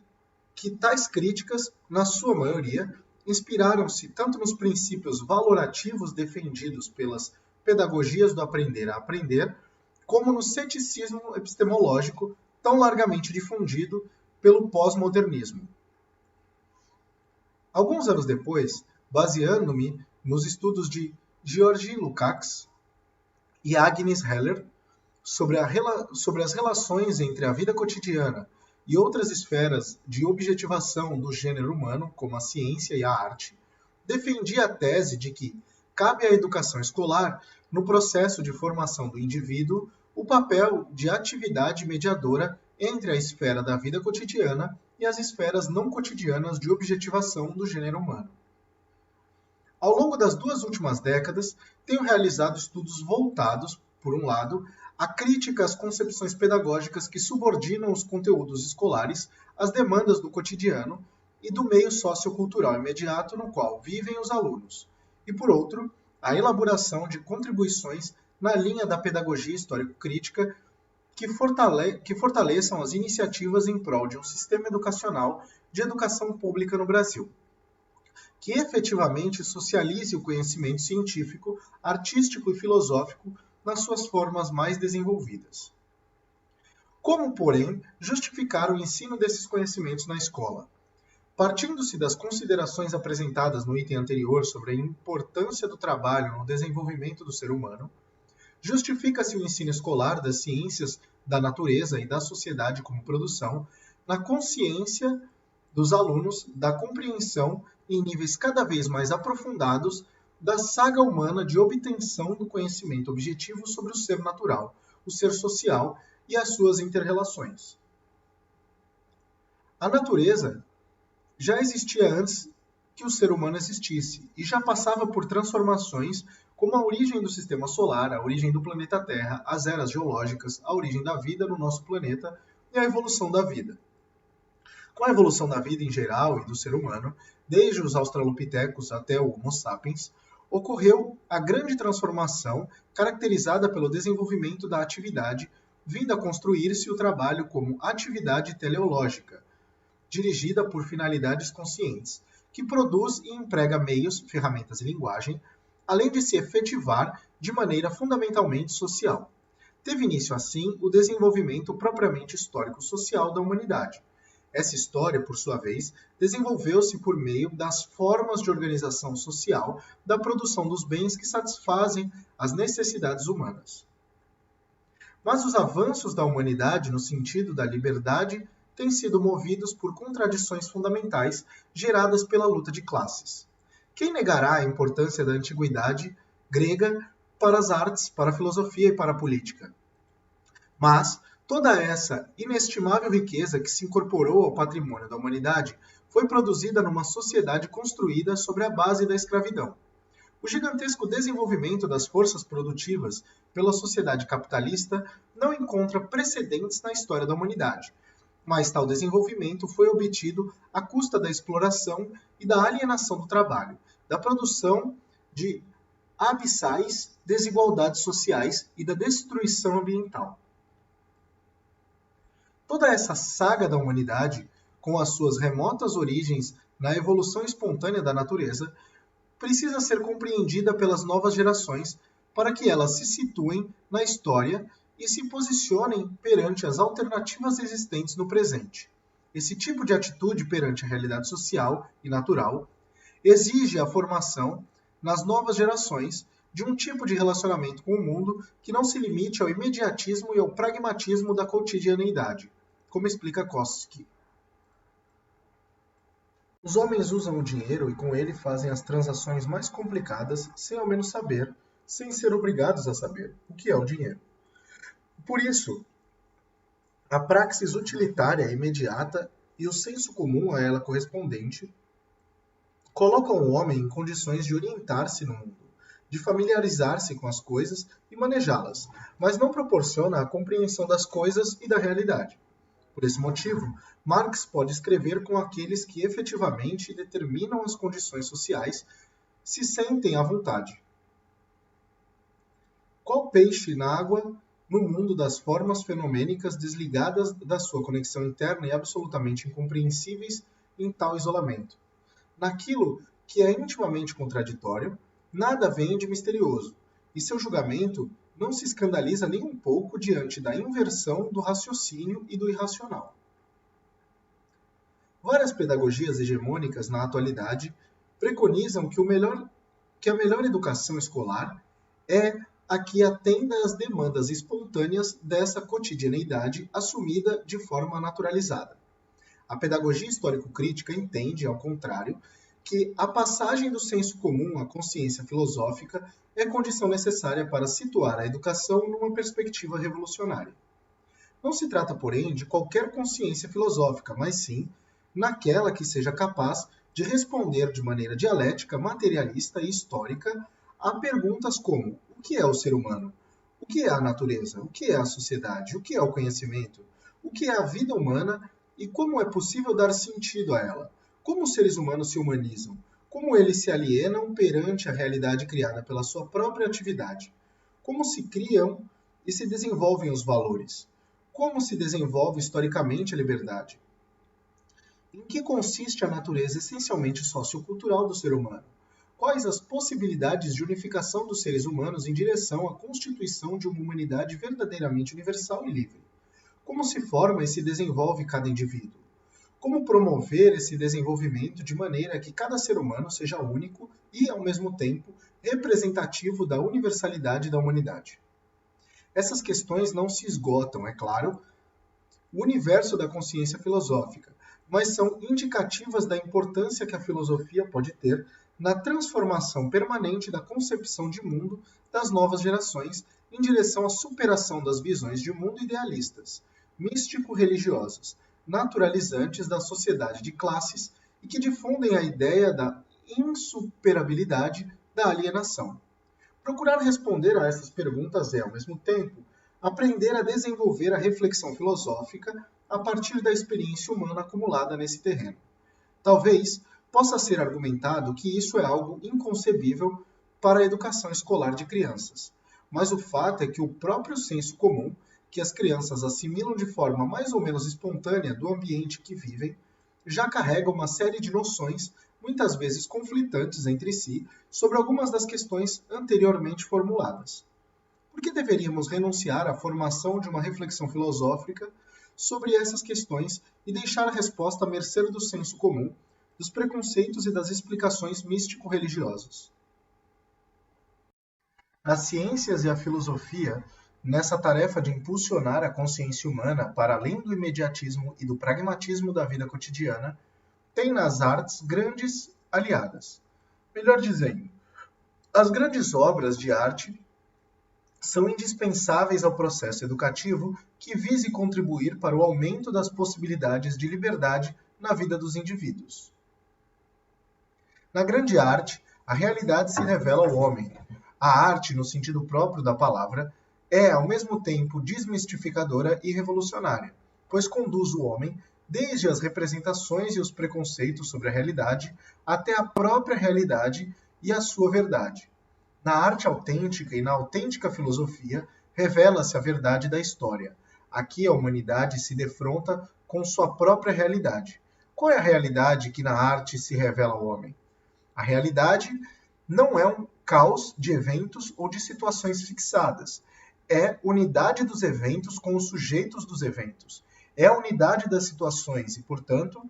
que tais críticas, na sua maioria, inspiraram-se tanto nos princípios valorativos defendidos pelas pedagogias do aprender a aprender, como no ceticismo epistemológico tão largamente difundido pelo pós-modernismo. Alguns anos depois, baseando-me nos estudos de Georgi Lukács e Agnes Heller sobre as relações entre a vida cotidiana e outras esferas de objetivação do gênero humano, como a ciência e a arte, defendi a tese de que cabe à educação escolar, no processo de formação do indivíduo, o papel de atividade mediadora entre a esfera da vida cotidiana e as esferas não cotidianas de objetivação do gênero humano. Ao longo das 2 últimas décadas, tenho realizado estudos voltados, por um lado, a crítica às concepções pedagógicas que subordinam os conteúdos escolares às demandas do cotidiano e do meio sociocultural imediato no qual vivem os alunos, e, por outro, a elaboração de contribuições na linha da pedagogia histórico-crítica que fortaleçam as iniciativas em prol de um sistema educacional de educação pública no Brasil, que efetivamente socialize o conhecimento científico, artístico e filosófico nas suas formas mais desenvolvidas. Como, porém, justificar o ensino desses conhecimentos na escola? Partindo-se das considerações apresentadas no item anterior sobre a importância do trabalho no desenvolvimento do ser humano, justifica-se o ensino escolar das ciências da natureza e da sociedade como produção na consciência dos alunos da compreensão em níveis cada vez mais aprofundados da saga humana de obtenção do conhecimento objetivo sobre o ser natural, o ser social e as suas inter-relações. A natureza já existia antes que o ser humano existisse e já passava por transformações como a origem do sistema solar, a origem do planeta Terra, as eras geológicas, a origem da vida no nosso planeta e a evolução da vida. Com a evolução da vida em geral e do ser humano, desde os australopitecos até o Homo sapiens, ocorreu a grande transformação caracterizada pelo desenvolvimento da atividade, vindo a construir-se o trabalho como atividade teleológica, dirigida por finalidades conscientes, que produz e emprega meios, ferramentas e linguagem, além de se efetivar de maneira fundamentalmente social. Teve início, assim, o desenvolvimento propriamente histórico-social da humanidade. Essa história, por sua vez, desenvolveu-se por meio das formas de organização social da produção dos bens que satisfazem as necessidades humanas. Mas os avanços da humanidade no sentido da liberdade têm sido movidos por contradições fundamentais geradas pela luta de classes. Quem negará a importância da antiguidade grega para as artes, para a filosofia e para a política? Mas toda essa inestimável riqueza que se incorporou ao patrimônio da humanidade foi produzida numa sociedade construída sobre a base da escravidão. O gigantesco desenvolvimento das forças produtivas pela sociedade capitalista não encontra precedentes na história da humanidade, mas tal desenvolvimento foi obtido à custa da exploração e da alienação do trabalho, da produção de abissais desigualdades sociais e da destruição ambiental. Toda essa saga da humanidade, com as suas remotas origens na evolução espontânea da natureza, precisa ser compreendida pelas novas gerações para que elas se situem na história e se posicionem perante as alternativas existentes no presente. Esse tipo de atitude perante a realidade social e natural exige a formação nas novas gerações de um tipo de relacionamento com o mundo que não se limite ao imediatismo e ao pragmatismo da cotidianeidade, como explica Koski. Os homens usam o dinheiro e com ele fazem as transações mais complicadas sem ao menos saber, sem ser obrigados a saber, o que é o dinheiro. Por isso, a praxis utilitária imediata e o senso comum a ela correspondente colocam o homem em condições de orientar-se no mundo, de familiarizar-se com as coisas e manejá-las, mas não proporciona a compreensão das coisas e da realidade. Por esse motivo, Marx pode escrever com aqueles que efetivamente determinam as condições sociais, se sentem à vontade. Qual peixe na água no mundo das formas fenomênicas desligadas da sua conexão interna e absolutamente incompreensíveis em tal isolamento? Naquilo que é intimamente contraditório, nada vem de misterioso, e seu julgamento não se escandaliza nem um pouco diante da inversão do raciocínio e do irracional. Várias pedagogias hegemônicas na atualidade preconizam que a melhor educação escolar é a que atenda às demandas espontâneas dessa cotidianeidade assumida de forma naturalizada. A pedagogia histórico-crítica entende, ao contrário, que a passagem do senso comum à consciência filosófica é condição necessária para situar a educação numa perspectiva revolucionária. Não se trata, porém, de qualquer consciência filosófica, mas sim naquela que seja capaz de responder de maneira dialética, materialista e histórica a perguntas como: o que é o ser humano? O que é a natureza? O que é a sociedade? O que é o conhecimento? O que é a vida humana e como é possível dar sentido a ela? Como os seres humanos se humanizam? Como eles se alienam perante a realidade criada pela sua própria atividade? Como se criam e se desenvolvem os valores? Como se desenvolve historicamente a liberdade? Em que consiste a natureza essencialmente sociocultural do ser humano? Quais as possibilidades de unificação dos seres humanos em direção à constituição de uma humanidade verdadeiramente universal e livre? Como se forma e se desenvolve cada indivíduo? Como promover esse desenvolvimento de maneira que cada ser humano seja único e, ao mesmo tempo, representativo da universalidade da humanidade? Essas questões não se esgotam, é claro, no universo da consciência filosófica, mas são indicativas da importância que a filosofia pode ter na transformação permanente da concepção de mundo das novas gerações em direção à superação das visões de mundo idealistas, místico-religiosas, naturalizantes da sociedade de classes e que difundem a ideia da insuperabilidade da alienação. Procurar responder a essas perguntas é, ao mesmo tempo, aprender a desenvolver a reflexão filosófica a partir da experiência humana acumulada nesse terreno. Talvez possa ser argumentado que isso é algo inconcebível para a educação escolar de crianças, mas o fato é que o próprio senso comum que as crianças assimilam de forma mais ou menos espontânea do ambiente que vivem, já carrega uma série de noções, muitas vezes conflitantes entre si, sobre algumas das questões anteriormente formuladas. Por que deveríamos renunciar à formação de uma reflexão filosófica sobre essas questões e deixar a resposta à mercê do senso comum, dos preconceitos e das explicações místico-religiosas? As ciências e a filosofia, nessa tarefa de impulsionar a consciência humana para além do imediatismo e do pragmatismo da vida cotidiana, têm nas artes grandes aliadas. Melhor dizendo, as grandes obras de arte são indispensáveis ao processo educativo que vise contribuir para o aumento das possibilidades de liberdade na vida dos indivíduos. Na grande arte, a realidade se revela ao homem. A arte, no sentido próprio da palavra, é, ao mesmo tempo, desmistificadora e revolucionária, pois conduz o homem desde as representações e os preconceitos sobre a realidade até a própria realidade e a sua verdade. Na arte autêntica e na autêntica filosofia, revela-se a verdade da história. Aqui a humanidade se defronta com sua própria realidade. Qual é a realidade que na arte se revela ao homem? A realidade não é caos de eventos ou de situações fixadas. É unidade dos eventos com os sujeitos dos eventos. É a unidade das situações e, portanto,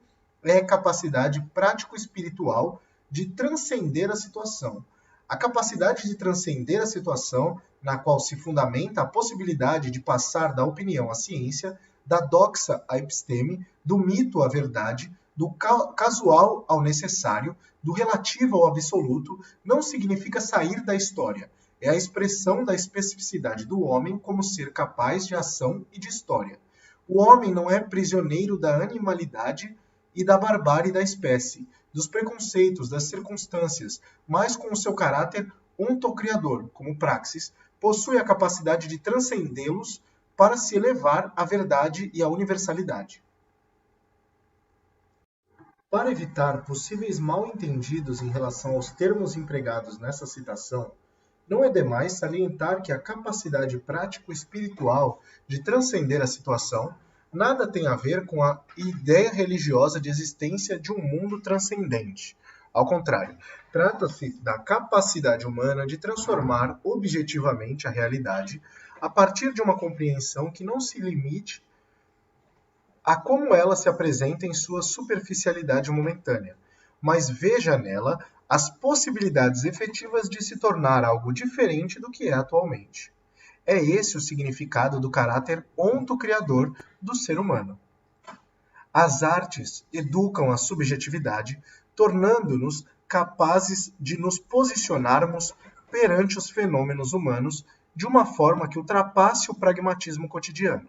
é a capacidade prático-espiritual de transcender a situação. A capacidade de transcender a situação, na qual se fundamenta a possibilidade de passar da opinião à ciência, da doxa à episteme, do mito à verdade, do casual ao necessário, do relativo ao absoluto, não significa sair da história. É a expressão da especificidade do homem como ser capaz de ação e de história. O homem não é prisioneiro da animalidade e da barbárie da espécie, dos preconceitos, das circunstâncias, mas com o seu caráter ontocriador, como praxis, possui a capacidade de transcendê-los para se elevar à verdade e à universalidade. Para evitar possíveis mal-entendidos em relação aos termos empregados nessa citação, não é demais salientar que a capacidade prático-espiritual de transcender a situação nada tem a ver com a ideia religiosa de existência de um mundo transcendente. Ao contrário, trata-se da capacidade humana de transformar objetivamente a realidade a partir de uma compreensão que não se limite a como ela se apresenta em sua superficialidade momentânea, mas veja nela as possibilidades efetivas de se tornar algo diferente do que é atualmente. É esse o significado do caráter ontocriador do ser humano. As artes educam a subjetividade, tornando-nos capazes de nos posicionarmos perante os fenômenos humanos de uma forma que ultrapasse o pragmatismo cotidiano.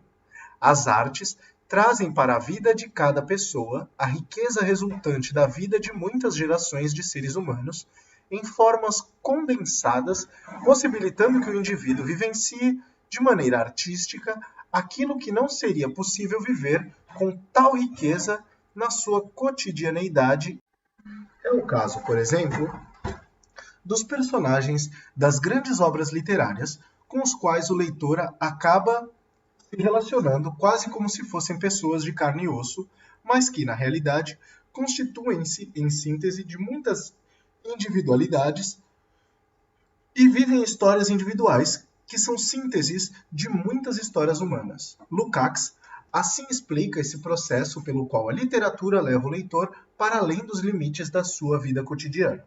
As artes trazem para a vida de cada pessoa a riqueza resultante da vida de muitas gerações de seres humanos em formas condensadas, possibilitando que o indivíduo vivencie de maneira artística aquilo que não seria possível viver com tal riqueza na sua cotidianeidade. É o caso, por exemplo, dos personagens das grandes obras literárias com os quais o leitor acaba se relacionando quase como se fossem pessoas de carne e osso, mas que, na realidade, constituem-se, em síntese, de muitas individualidades e vivem histórias individuais, que são sínteses de muitas histórias humanas. Lukács assim explica esse processo pelo qual a literatura leva o leitor para além dos limites da sua vida cotidiana.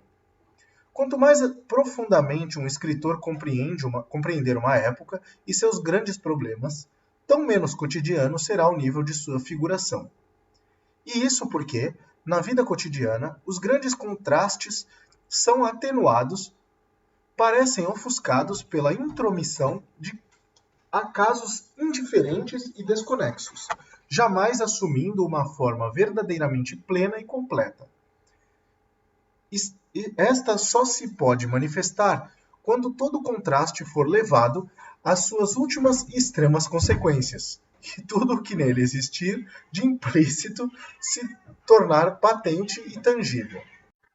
Quanto mais profundamente um escritor compreender uma época e seus grandes problemas, tão menos cotidiano será o nível de sua figuração. E isso porque, na vida cotidiana, os grandes contrastes são atenuados, parecem ofuscados pela intromissão de acasos indiferentes e desconexos, jamais assumindo uma forma verdadeiramente plena e completa. Esta só se pode manifestar quando todo contraste for levado às suas últimas e extremas consequências, e tudo o que nele existir de implícito se tornar patente e tangível.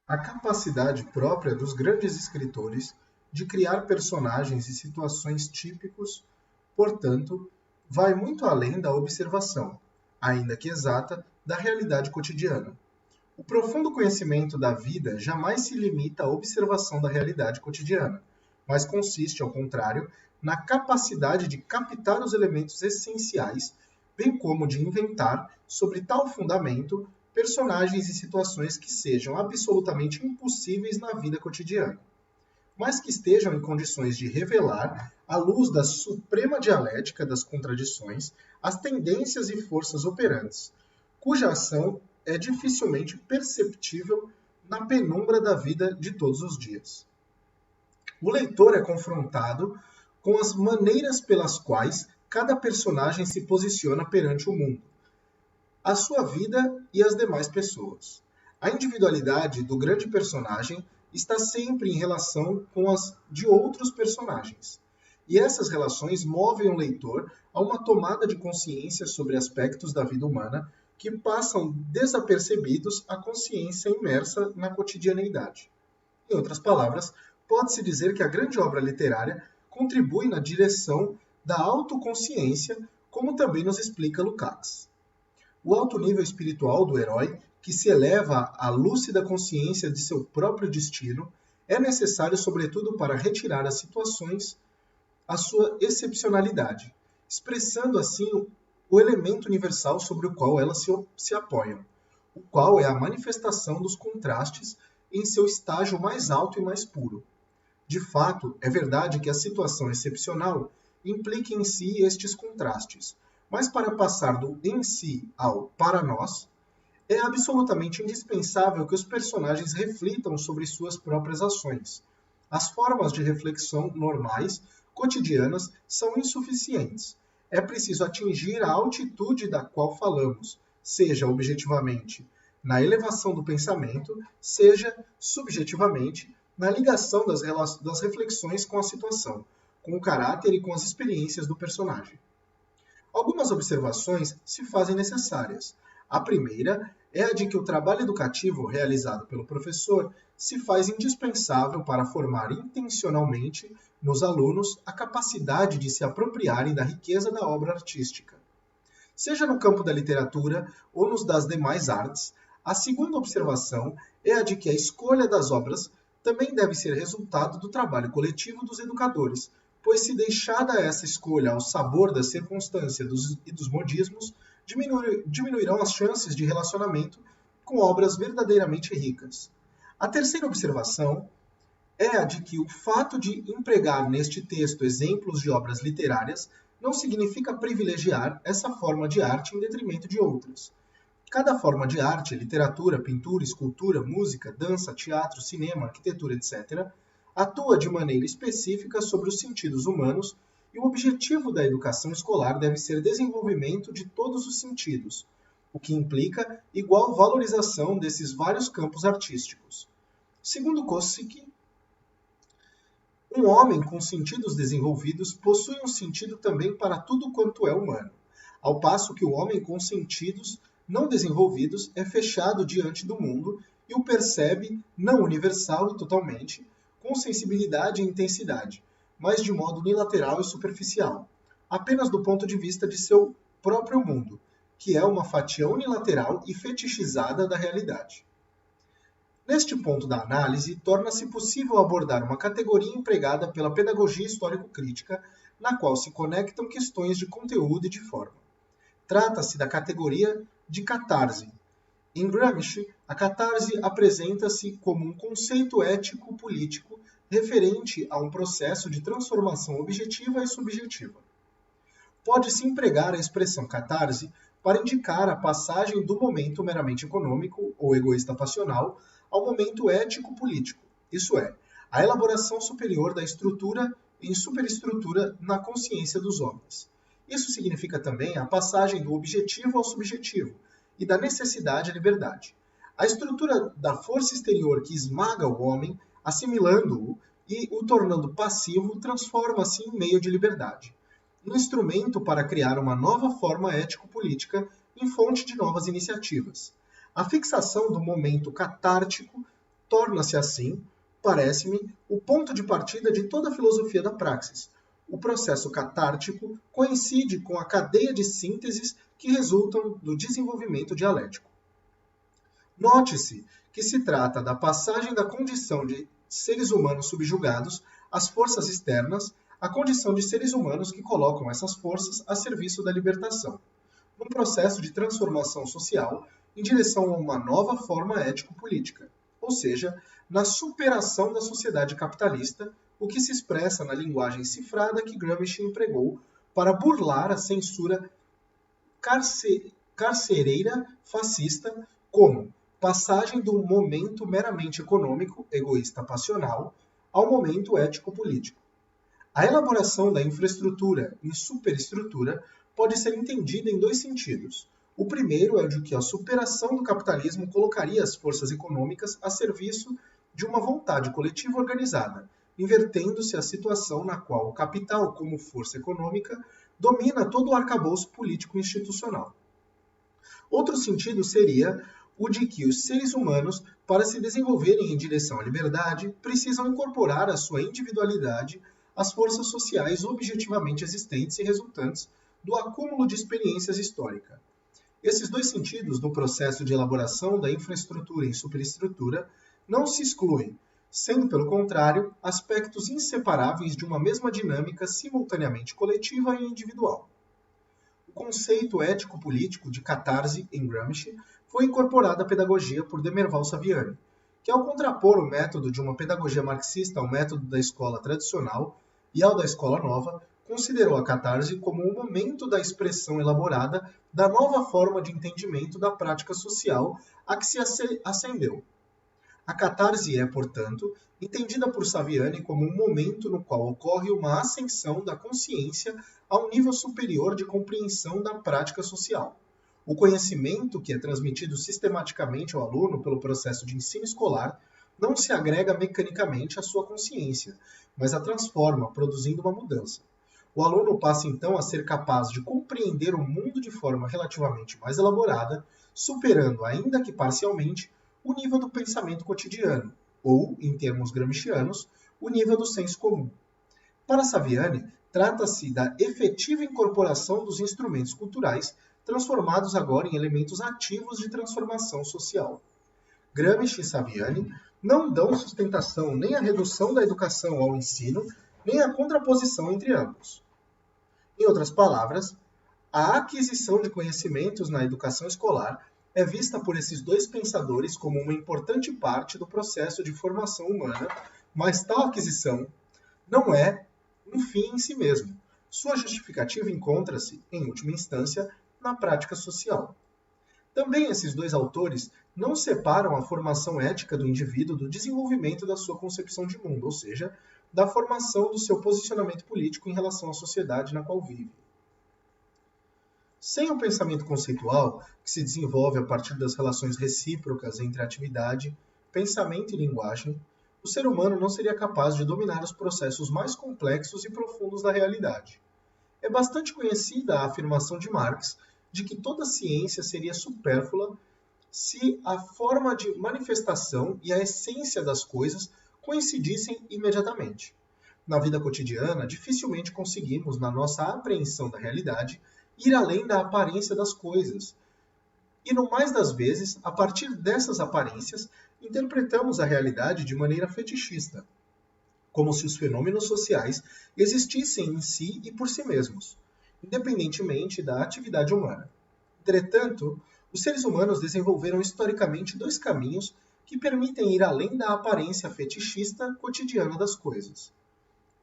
A capacidade própria dos grandes escritores de criar personagens e situações típicos, portanto, vai muito além da observação, ainda que exata, da realidade cotidiana. O profundo conhecimento da vida jamais se limita à observação da realidade cotidiana, mas consiste, ao contrário, na capacidade de captar os elementos essenciais, bem como de inventar, sobre tal fundamento, personagens e situações que sejam absolutamente impossíveis na vida cotidiana, mas que estejam em condições de revelar, à luz da suprema dialética das contradições, as tendências e forças operantes, cuja ação é dificilmente perceptível na penumbra da vida de todos os dias. O leitor é confrontado com as maneiras pelas quais cada personagem se posiciona perante o mundo, a sua vida e as demais pessoas. A individualidade do grande personagem está sempre em relação com as de outros personagens, e essas relações movem o leitor a uma tomada de consciência sobre aspectos da vida humana que passam desapercebidos à consciência imersa na cotidianeidade. Em outras palavras, pode-se dizer que a grande obra literária contribui na direção da autoconsciência, como também nos explica Lukács. O alto nível espiritual do herói, que se eleva à lúcida consciência de seu próprio destino, é necessário, sobretudo, para retirar as situações a sua excepcionalidade, expressando assim o elemento universal sobre o qual elas se apoiam, o qual é a manifestação dos contrastes em seu estágio mais alto e mais puro. De fato, é verdade que a situação excepcional implica em si estes contrastes, mas para passar do em si ao para nós, é absolutamente indispensável que os personagens reflitam sobre suas próprias ações. As formas de reflexão normais, cotidianas, são insuficientes. É preciso atingir a altitude da qual falamos, seja objetivamente na elevação do pensamento, seja subjetivamente na ligação das reflexões com a situação, com o caráter e com as experiências do personagem. Algumas observações se fazem necessárias. A primeira é a de que o trabalho educativo realizado pelo professor se faz indispensável para formar intencionalmente nos alunos a capacidade de se apropriarem da riqueza da obra artística. Seja no campo da literatura ou nos das demais artes, a segunda observação é a de que a escolha das obras também deve ser resultado do trabalho coletivo dos educadores, pois se deixada essa escolha ao sabor da circunstância e dos modismos, diminuirão as chances de relacionamento com obras verdadeiramente ricas. A terceira observação é a de que o fato de empregar neste texto exemplos de obras literárias não significa privilegiar essa forma de arte em detrimento de outras. Cada forma de arte, literatura, pintura, escultura, música, dança, teatro, cinema, arquitetura, etc., atua de maneira específica sobre os sentidos humanos e o objetivo da educação escolar deve ser desenvolvimento de todos os sentidos, o que implica igual valorização desses vários campos artísticos. Segundo Kossik, um homem com sentidos desenvolvidos possui um sentido também para tudo quanto é humano, ao passo que o homem com sentidos não desenvolvidos é fechado diante do mundo e o percebe não universal e totalmente, com sensibilidade e intensidade, mas de modo unilateral e superficial, apenas do ponto de vista de seu próprio mundo, que é uma fatia unilateral e fetichizada da realidade. Neste ponto da análise, torna-se possível abordar uma categoria empregada pela pedagogia histórico-crítica, na qual se conectam questões de conteúdo e de forma. Trata-se da categoria de catarse. Em Gramsci, a catarse apresenta-se como um conceito ético-político referente a um processo de transformação objetiva e subjetiva. Pode-se empregar a expressão catarse para indicar a passagem do momento meramente econômico ou egoísta passional ao momento ético-político, isso é, a elaboração superior da estrutura em superestrutura na consciência dos homens. Isso significa também a passagem do objetivo ao subjetivo e da necessidade à liberdade. A estrutura da força exterior que esmaga o homem, assimilando-o e o tornando passivo, transforma-se em meio de liberdade. Um instrumento para criar uma nova forma ético-política em fonte de novas iniciativas. A fixação do momento catártico torna-se assim, parece-me, o ponto de partida de toda a filosofia da praxis. O processo catártico coincide com a cadeia de sínteses que resultam do desenvolvimento dialético. Note-se que se trata da passagem da condição de seres humanos subjugados às forças externas à condição de seres humanos que colocam essas forças a serviço da libertação, num processo de transformação social em direção a uma nova forma ético-política, ou seja, na superação da sociedade capitalista, o que se expressa na linguagem cifrada que Gramsci empregou para burlar a censura carcereira fascista como passagem do momento meramente econômico, egoísta passional, ao momento ético-político. A elaboração da infraestrutura em superestrutura pode ser entendida em dois sentidos. O primeiro é o de que a superação do capitalismo colocaria as forças econômicas a serviço de uma vontade coletiva organizada, invertendo-se a situação na qual o capital, como força econômica, domina todo o arcabouço político institucional. Outro sentido seria o de que os seres humanos, para se desenvolverem em direção à liberdade, precisam incorporar à sua individualidade as forças sociais objetivamente existentes e resultantes do acúmulo de experiências históricas. Esses dois sentidos, no processo de elaboração da infraestrutura em superestrutura, não se excluem, sendo, pelo contrário, aspectos inseparáveis de uma mesma dinâmica simultaneamente coletiva e individual. O conceito ético-político de catarse em Gramsci foi incorporado à pedagogia por Demerval Saviani, que ao contrapor o método de uma pedagogia marxista ao método da escola tradicional e ao da escola nova, considerou a catarse como um momento da expressão elaborada da nova forma de entendimento da prática social a que se ascendeu. A catarse é, portanto, entendida por Saviani como um momento no qual ocorre uma ascensão da consciência a um nível superior de compreensão da prática social. O conhecimento que é transmitido sistematicamente ao aluno pelo processo de ensino escolar não se agrega mecanicamente à sua consciência, mas a transforma, produzindo uma mudança. O aluno passa então a ser capaz de compreender o mundo de forma relativamente mais elaborada, superando, ainda que parcialmente, o nível do pensamento cotidiano, ou, em termos gramscianos, o nível do senso comum. Para Saviani, trata-se da efetiva incorporação dos instrumentos culturais, transformados agora em elementos ativos de transformação social. Gramsci e Saviani não dão sustentação nem à redução da educação ao ensino, nem à contraposição entre ambos. Em outras palavras, a aquisição de conhecimentos na educação escolar é vista por esses dois pensadores como uma importante parte do processo de formação humana, mas tal aquisição não é um fim em si mesmo. Sua justificativa encontra-se, em última instância, na prática social. Também esses dois autores não separam a formação ética do indivíduo do desenvolvimento da sua concepção de mundo, ou seja, da formação do seu posicionamento político em relação à sociedade na qual vive. Sem o pensamento conceitual, que se desenvolve a partir das relações recíprocas entre atividade, pensamento e linguagem, o ser humano não seria capaz de dominar os processos mais complexos e profundos da realidade. É bastante conhecida a afirmação de Marx de que toda ciência seria supérflua se a forma de manifestação e a essência das coisas coincidissem imediatamente. Na vida cotidiana, dificilmente conseguimos, na nossa apreensão da realidade, ir além da aparência das coisas. E, no mais das vezes, a partir dessas aparências, interpretamos a realidade de maneira fetichista, como se os fenômenos sociais existissem em si e por si mesmos, independentemente da atividade humana. Entretanto, os seres humanos desenvolveram historicamente dois caminhos que permitem ir além da aparência fetichista cotidiana das coisas.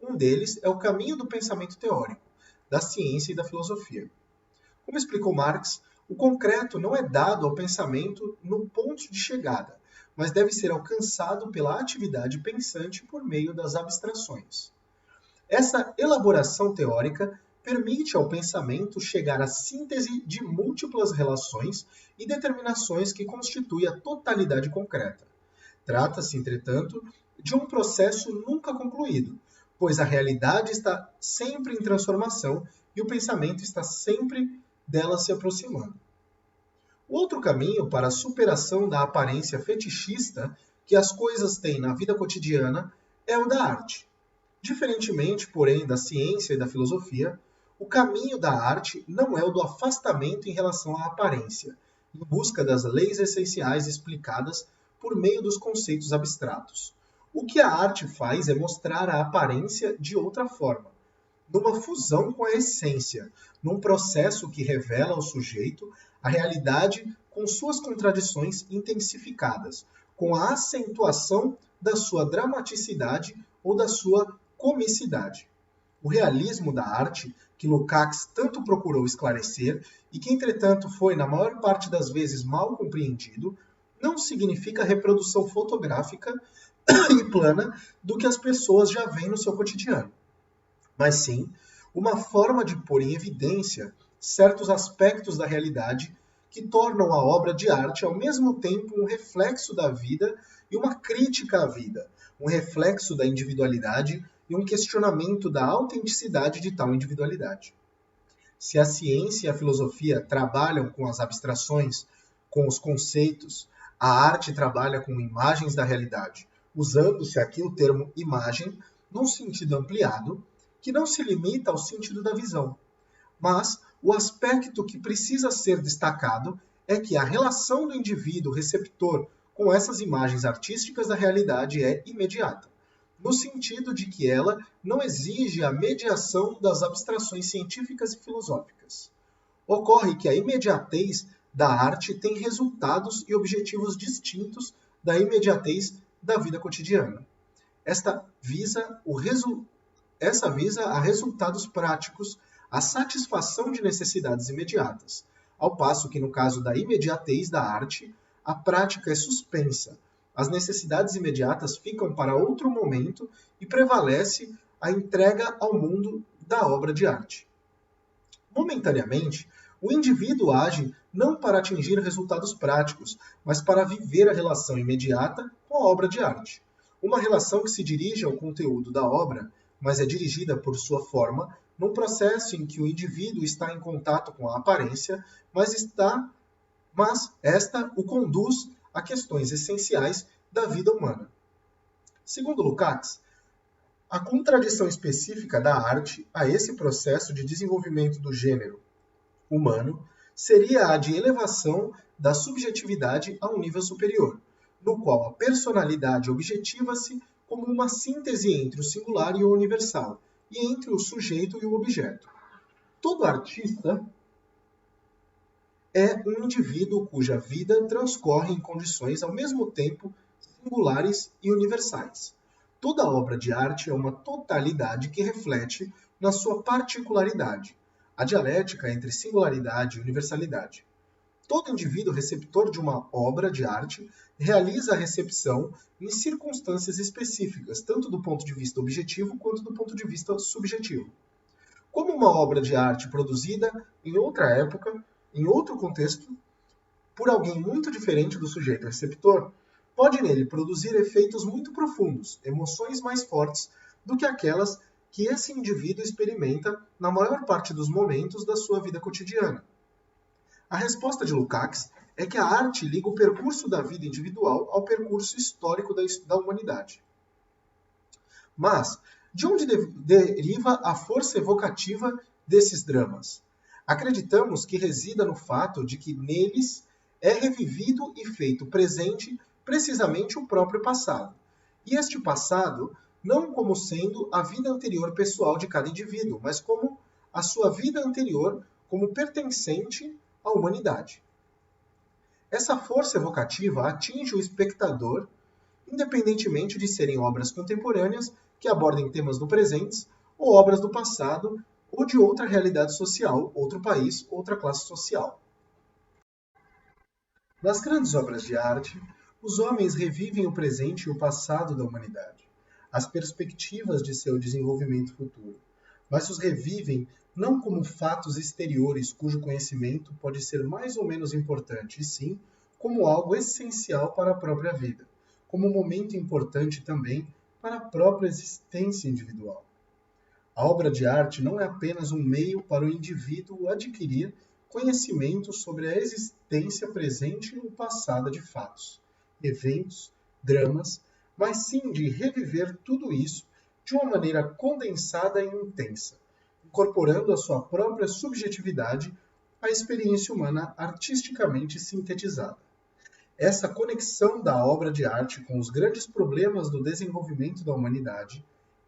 Um deles é o caminho do pensamento teórico, da ciência e da filosofia. Como explicou Marx, o concreto não é dado ao pensamento no ponto de chegada, mas deve ser alcançado pela atividade pensante por meio das abstrações. Essa elaboração teórica permite ao pensamento chegar à síntese de múltiplas relações e determinações que constituem a totalidade concreta. Trata-se, entretanto, de um processo nunca concluído, pois a realidade está sempre em transformação e o pensamento está sempre dela se aproximando. O outro caminho para a superação da aparência fetichista que as coisas têm na vida cotidiana é o da arte. Diferentemente, porém, da ciência e da filosofia, o caminho da arte não é o do afastamento em relação à aparência, em busca das leis essenciais explicadas por meio dos conceitos abstratos. O que a arte faz é mostrar a aparência de outra forma, numa fusão com a essência, num processo que revela ao sujeito a realidade com suas contradições intensificadas, com a acentuação da sua dramaticidade ou da sua comicidade. O realismo da arte, que Lukács tanto procurou esclarecer e que, entretanto, foi, na maior parte das vezes, mal compreendido, não significa reprodução fotográfica e plana do que as pessoas já veem no seu cotidiano, mas sim uma forma de pôr em evidência certos aspectos da realidade que tornam a obra de arte ao mesmo tempo um reflexo da vida e uma crítica à vida, um reflexo da individualidade e um questionamento da autenticidade de tal individualidade. Se a ciência e a filosofia trabalham com as abstrações, com os conceitos, a arte trabalha com imagens da realidade, usando-se aqui o termo imagem num sentido ampliado, que não se limita ao sentido da visão. Mas o aspecto que precisa ser destacado é que a relação do indivíduo receptor com essas imagens artísticas da realidade é imediata, no sentido de que ela não exige a mediação das abstrações científicas e filosóficas. Ocorre que a imediatez da arte tem resultados e objetivos distintos da imediatez da vida cotidiana. Essa visa a resultados práticos, a satisfação de necessidades imediatas, ao passo que, no caso da imediatez da arte, a prática é suspensa. As necessidades imediatas ficam para outro momento e prevalece a entrega ao mundo da obra de arte. Momentaneamente, o indivíduo age não para atingir resultados práticos, mas para viver a relação imediata com a obra de arte. Uma relação que se dirige ao conteúdo da obra, mas é dirigida por sua forma, num processo em que o indivíduo está em contato com a aparência, mas esta o conduz a questões essenciais da vida humana. Segundo Lukács, a contradição específica da arte a esse processo de desenvolvimento do gênero humano seria a de elevação da subjetividade a um nível superior, no qual a personalidade objetiva-se como uma síntese entre o singular e o universal, e entre o sujeito e o objeto. Todo artista é um indivíduo cuja vida transcorre em condições ao mesmo tempo singulares e universais. Toda obra de arte é uma totalidade que reflete na sua particularidade a dialética entre singularidade e universalidade. Todo indivíduo receptor de uma obra de arte realiza a recepção em circunstâncias específicas, tanto do ponto de vista objetivo quanto do ponto de vista subjetivo. Como uma obra de arte produzida em outra época, em outro contexto, por alguém muito diferente do sujeito receptor, pode nele produzir efeitos muito profundos, emoções mais fortes do que aquelas que esse indivíduo experimenta na maior parte dos momentos da sua vida cotidiana. A resposta de Lukács é que a arte liga o percurso da vida individual ao percurso histórico da humanidade. Mas, de onde deriva a força evocativa desses dramas? Acreditamos que resida no fato de que neles é revivido e feito presente precisamente o próprio passado. E este passado não como sendo a vida anterior pessoal de cada indivíduo, mas como a sua vida anterior como pertencente à humanidade. Essa força evocativa atinge o espectador, independentemente de serem obras contemporâneas que abordem temas do presente, ou obras do passado, ou de outra realidade social, outro país, outra classe social. Nas grandes obras de arte, os homens revivem o presente e o passado da humanidade, as perspectivas de seu desenvolvimento futuro, mas os revivem não como fatos exteriores cujo conhecimento pode ser mais ou menos importante, e sim como algo essencial para a própria vida, como um momento importante também para a própria existência individual. A obra de arte não é apenas um meio para o indivíduo adquirir conhecimento sobre a existência presente ou passada de fatos, eventos, dramas, mas sim de reviver tudo isso de uma maneira condensada e intensa, incorporando a sua própria subjetividade à experiência humana artisticamente sintetizada. Essa conexão da obra de arte com os grandes problemas do desenvolvimento da humanidade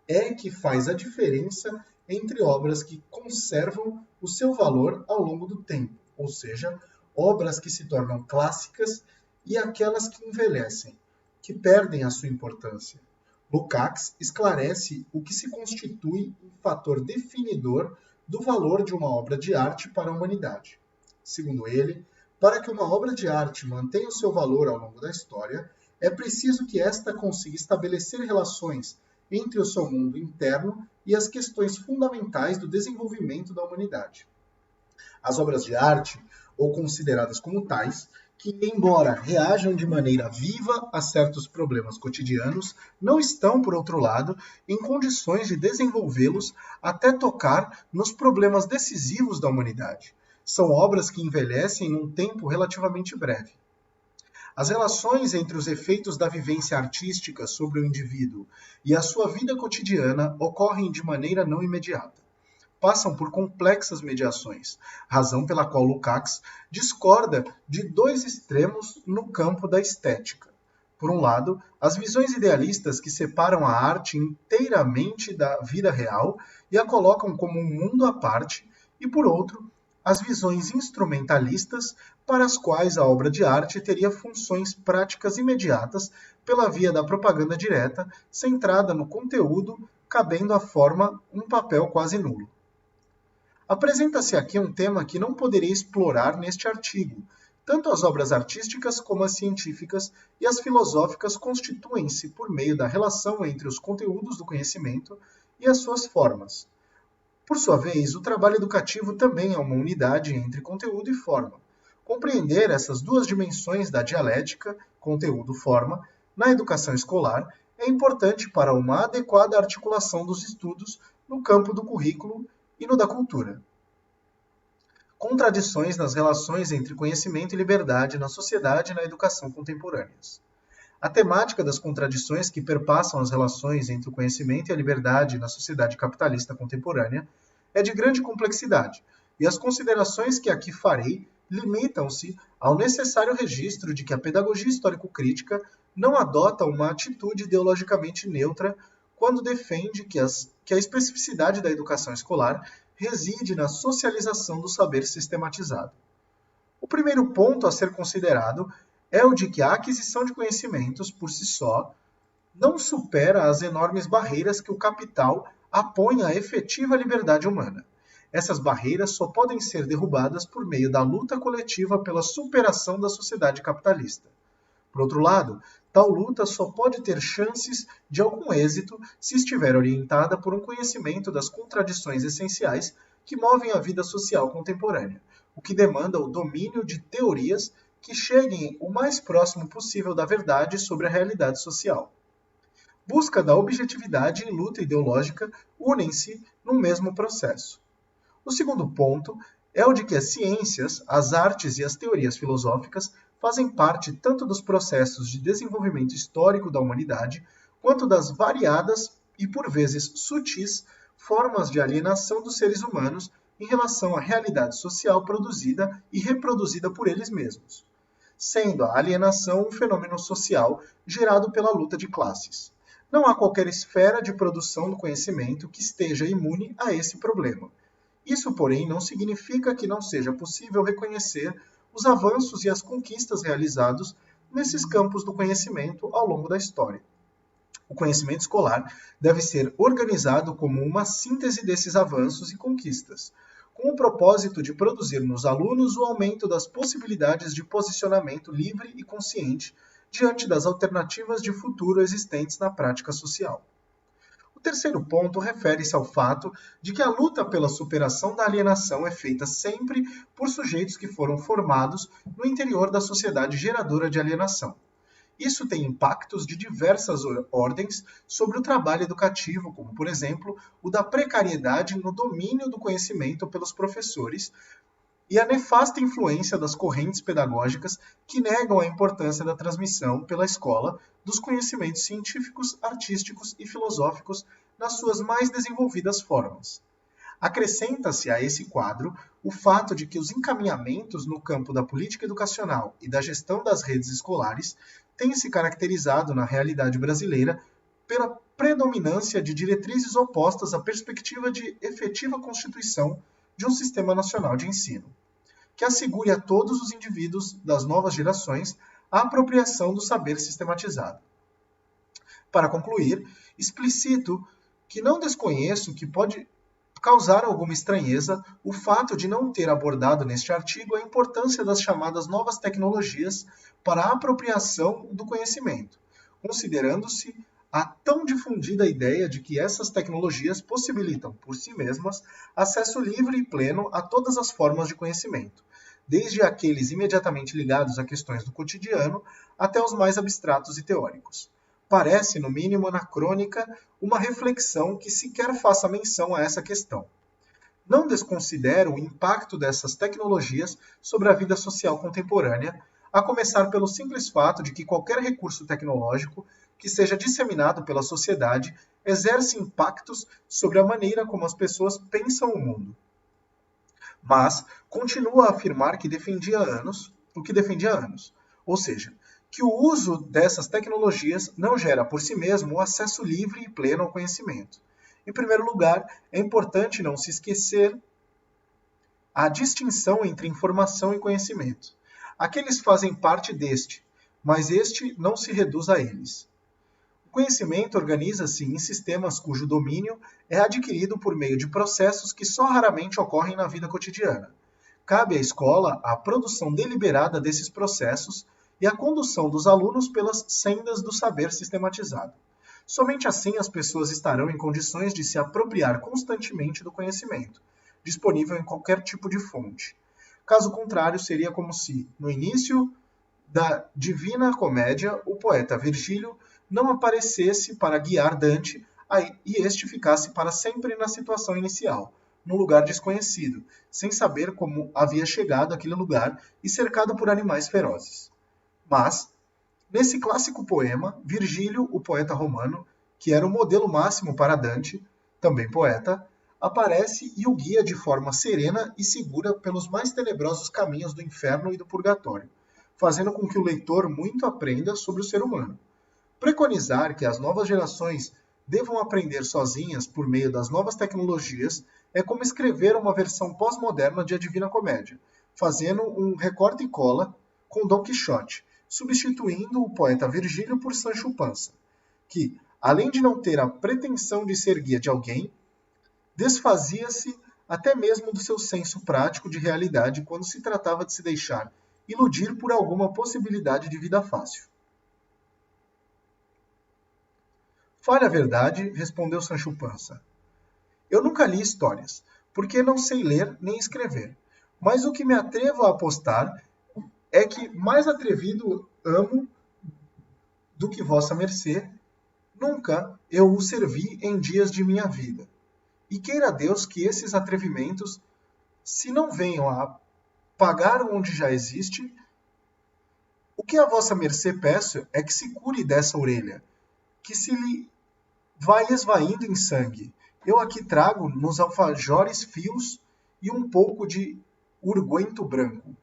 é que faz a diferença entre obras que conservam o seu valor ao longo do tempo, ou seja, obras que se tornam clássicas e aquelas que envelhecem, que perdem a sua importância. Lukács esclarece o que se constitui um fator definidor do valor de uma obra de arte para a humanidade. Segundo ele, para que uma obra de arte mantenha o seu valor ao longo da história, é preciso que esta consiga estabelecer relações entre o seu mundo interno e as questões fundamentais do desenvolvimento da humanidade. As obras de arte, ou consideradas como tais, que, embora reajam de maneira viva a certos problemas cotidianos, não estão, por outro lado, em condições de desenvolvê-los até tocar nos problemas decisivos da humanidade. São obras que envelhecem num tempo relativamente breve. As relações entre os efeitos da vivência artística sobre o indivíduo e a sua vida cotidiana ocorrem de maneira não imediata. Passam por complexas mediações, razão pela qual Lukács discorda de dois extremos no campo da estética. Por um lado, as visões idealistas que separam a arte inteiramente da vida real e a colocam como um mundo à parte, e por outro, as visões instrumentalistas para as quais a obra de arte teria funções práticas imediatas pela via da propaganda direta, centrada no conteúdo, cabendo à forma um papel quase nulo. Apresenta-se aqui um tema que não poderia explorar neste artigo. Tanto as obras artísticas como as científicas e as filosóficas constituem-se por meio da relação entre os conteúdos do conhecimento e as suas formas. Por sua vez, o trabalho educativo também é uma unidade entre conteúdo e forma. Compreender essas duas dimensões da dialética, conteúdo-forma, na educação escolar é importante para uma adequada articulação dos estudos no campo do currículo e no da cultura. Contradições nas relações entre conhecimento e liberdade na sociedade e na educação contemporâneas. A temática das contradições que perpassam as relações entre o conhecimento e a liberdade na sociedade capitalista contemporânea é de grande complexidade, e as considerações que aqui farei limitam-se ao necessário registro de que a pedagogia histórico-crítica não adota uma atitude ideologicamente neutra quando defende que a especificidade da educação escolar reside na socialização do saber sistematizado. O primeiro ponto a ser considerado é o de que a aquisição de conhecimentos, por si só, não supera as enormes barreiras que o capital apõe à efetiva liberdade humana. Essas barreiras só podem ser derrubadas por meio da luta coletiva pela superação da sociedade capitalista. Por outro lado, tal luta só pode ter chances de algum êxito se estiver orientada por um conhecimento das contradições essenciais que movem a vida social contemporânea, o que demanda o domínio de teorias que cheguem o mais próximo possível da verdade sobre a realidade social. Busca da objetividade e luta ideológica unem-se no mesmo processo. O segundo ponto é o de que as ciências, as artes e as teorias filosóficas fazem parte tanto dos processos de desenvolvimento histórico da humanidade, quanto das variadas e, por vezes, sutis formas de alienação dos seres humanos em relação à realidade social produzida e reproduzida por eles mesmos, sendo a alienação um fenômeno social gerado pela luta de classes. Não há qualquer esfera de produção do conhecimento que esteja imune a esse problema. Isso, porém, não significa que não seja possível reconhecer os avanços e as conquistas realizados nesses campos do conhecimento ao longo da história. O conhecimento escolar deve ser organizado como uma síntese desses avanços e conquistas, com o propósito de produzir nos alunos o aumento das possibilidades de posicionamento livre e consciente diante das alternativas de futuro existentes na prática social. O terceiro ponto refere-se ao fato de que a luta pela superação da alienação é feita sempre por sujeitos que foram formados no interior da sociedade geradora de alienação. Isso tem impactos de diversas ordens sobre o trabalho educativo, como, por exemplo, o da precariedade no domínio do conhecimento pelos professores e a nefasta influência das correntes pedagógicas que negam a importância da transmissão pela escola dos conhecimentos científicos, artísticos e filosóficos nas suas mais desenvolvidas formas. Acrescenta-se a esse quadro o fato de que os encaminhamentos no campo da política educacional e da gestão das redes escolares têm se caracterizado na realidade brasileira pela predominância de diretrizes opostas à perspectiva de efetiva constituição de um sistema nacional de ensino, que assegure a todos os indivíduos das novas gerações a apropriação do saber sistematizado. Para concluir, explicito que não desconheço que pode causar alguma estranheza o fato de não ter abordado neste artigo a importância das chamadas novas tecnologias para a apropriação do conhecimento, considerando-se a tão difundida ideia de que essas tecnologias possibilitam, por si mesmas, acesso livre e pleno a todas as formas de conhecimento, desde aqueles imediatamente ligados a questões do cotidiano até os mais abstratos e teóricos. Parece, no mínimo anacrônica, uma reflexão que sequer faça menção a essa questão. Não desconsidero o impacto dessas tecnologias sobre a vida social contemporânea, a começar pelo simples fato de que qualquer recurso tecnológico que seja disseminado pela sociedade exerce impactos sobre a maneira como as pessoas pensam o mundo. Mas continuo a afirmar o que defendia há anos, ou seja, que o uso dessas tecnologias não gera por si mesmo o acesso livre e pleno ao conhecimento. Em primeiro lugar, é importante não se esquecer a distinção entre informação e conhecimento. Aqueles fazem parte deste, mas este não se reduz a eles. O conhecimento organiza-se em sistemas cujo domínio é adquirido por meio de processos que só raramente ocorrem na vida cotidiana. Cabe à escola a produção deliberada desses processos e a condução dos alunos pelas sendas do saber sistematizado. Somente assim as pessoas estarão em condições de se apropriar constantemente do conhecimento, disponível em qualquer tipo de fonte. Caso contrário, seria como se, no início da Divina Comédia, o poeta Virgílio não aparecesse para guiar Dante e este ficasse para sempre na situação inicial, num lugar desconhecido, sem saber como havia chegado àquele lugar e cercado por animais ferozes. Mas, nesse clássico poema, Virgílio, o poeta romano, que era o modelo máximo para Dante, também poeta, aparece e o guia de forma serena e segura pelos mais tenebrosos caminhos do inferno e do purgatório, fazendo com que o leitor muito aprenda sobre o ser humano. Preconizar que as novas gerações devam aprender sozinhas por meio das novas tecnologias é como escrever uma versão pós-moderna de A Divina Comédia, fazendo um recorta e cola com Dom Quixote, substituindo o poeta Virgílio por Sancho Panza, que, além de não ter a pretensão de ser guia de alguém, desfazia-se até mesmo do seu senso prático de realidade quando se tratava de se deixar iludir por alguma possibilidade de vida fácil. Fale a verdade, respondeu Sancho Panza. Eu nunca li histórias, porque não sei ler nem escrever. Mas o que me atrevo a apostar é que mais atrevido amo do que vossa mercê, nunca eu o servi em dias de minha vida. E queira Deus que esses atrevimentos, se não venham a pagar onde já existe, o que a vossa mercê peço é que se cure dessa orelha, que se lhe vai esvaindo em sangue. Eu aqui trago nos alfajores fios e um pouco de urguento branco.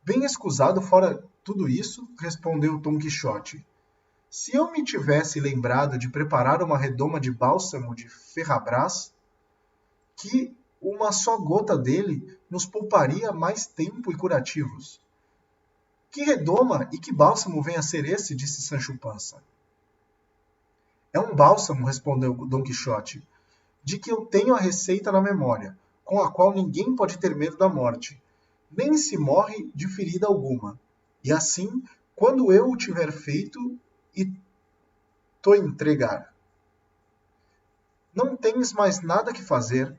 Bem escusado fora tudo isso, respondeu Dom Quixote. Se eu me tivesse lembrado de preparar uma redoma de bálsamo de Ferrabras, que uma só gota dele nos pouparia mais tempo e curativos. Que redoma e que bálsamo vem a ser esse? Disse Sancho Panza. É um bálsamo, respondeu Dom Quixote, de que eu tenho a receita na memória, com a qual ninguém pode ter medo da morte, nem se morre de ferida alguma. E assim, quando eu o tiver feito e to entregar. Não tens mais nada que fazer,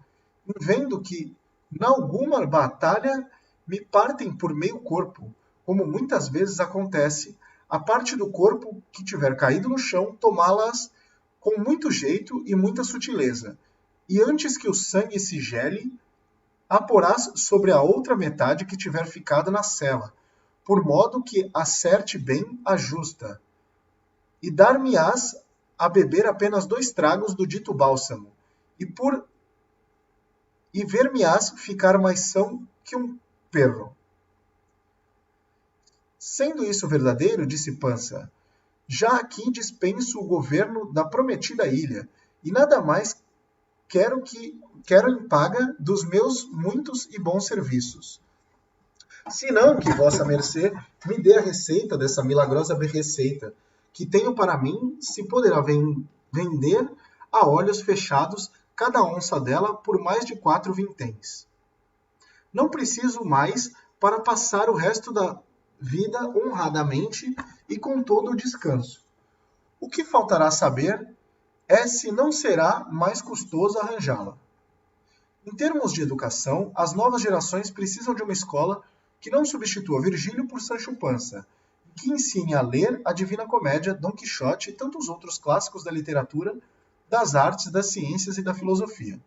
vendo que, na alguma batalha, me partem por meio corpo, como muitas vezes acontece, a parte do corpo que tiver caído no chão, tomá-las com muito jeito e muita sutileza, e antes que o sangue se gele, a porás sobre a outra metade que tiver ficado na cela, por modo que acerte bem a justa. E dar-me-ás a beber apenas 2 tragos do dito bálsamo, e ver-me-ás ficar mais são que um perro. Sendo isso verdadeiro, disse Panza, já aqui dispenso o governo da prometida ilha, e nada mais quero em paga dos meus muitos e bons serviços. Senão que vossa mercê me dê a receita dessa milagrosa receita, que tenho para mim, se poderá vender a olhos fechados cada onça dela por mais de 4 vinténs. Não preciso mais para passar o resto da vida honradamente e com todo o descanso. O que faltará saber é se não será mais custoso arranjá-la. Em termos de educação, as novas gerações precisam de uma escola que não substitua Virgílio por Sancho Panza, que ensine a ler a Divina Comédia, Dom Quixote e tantos outros clássicos da literatura, das artes, das ciências e da filosofia.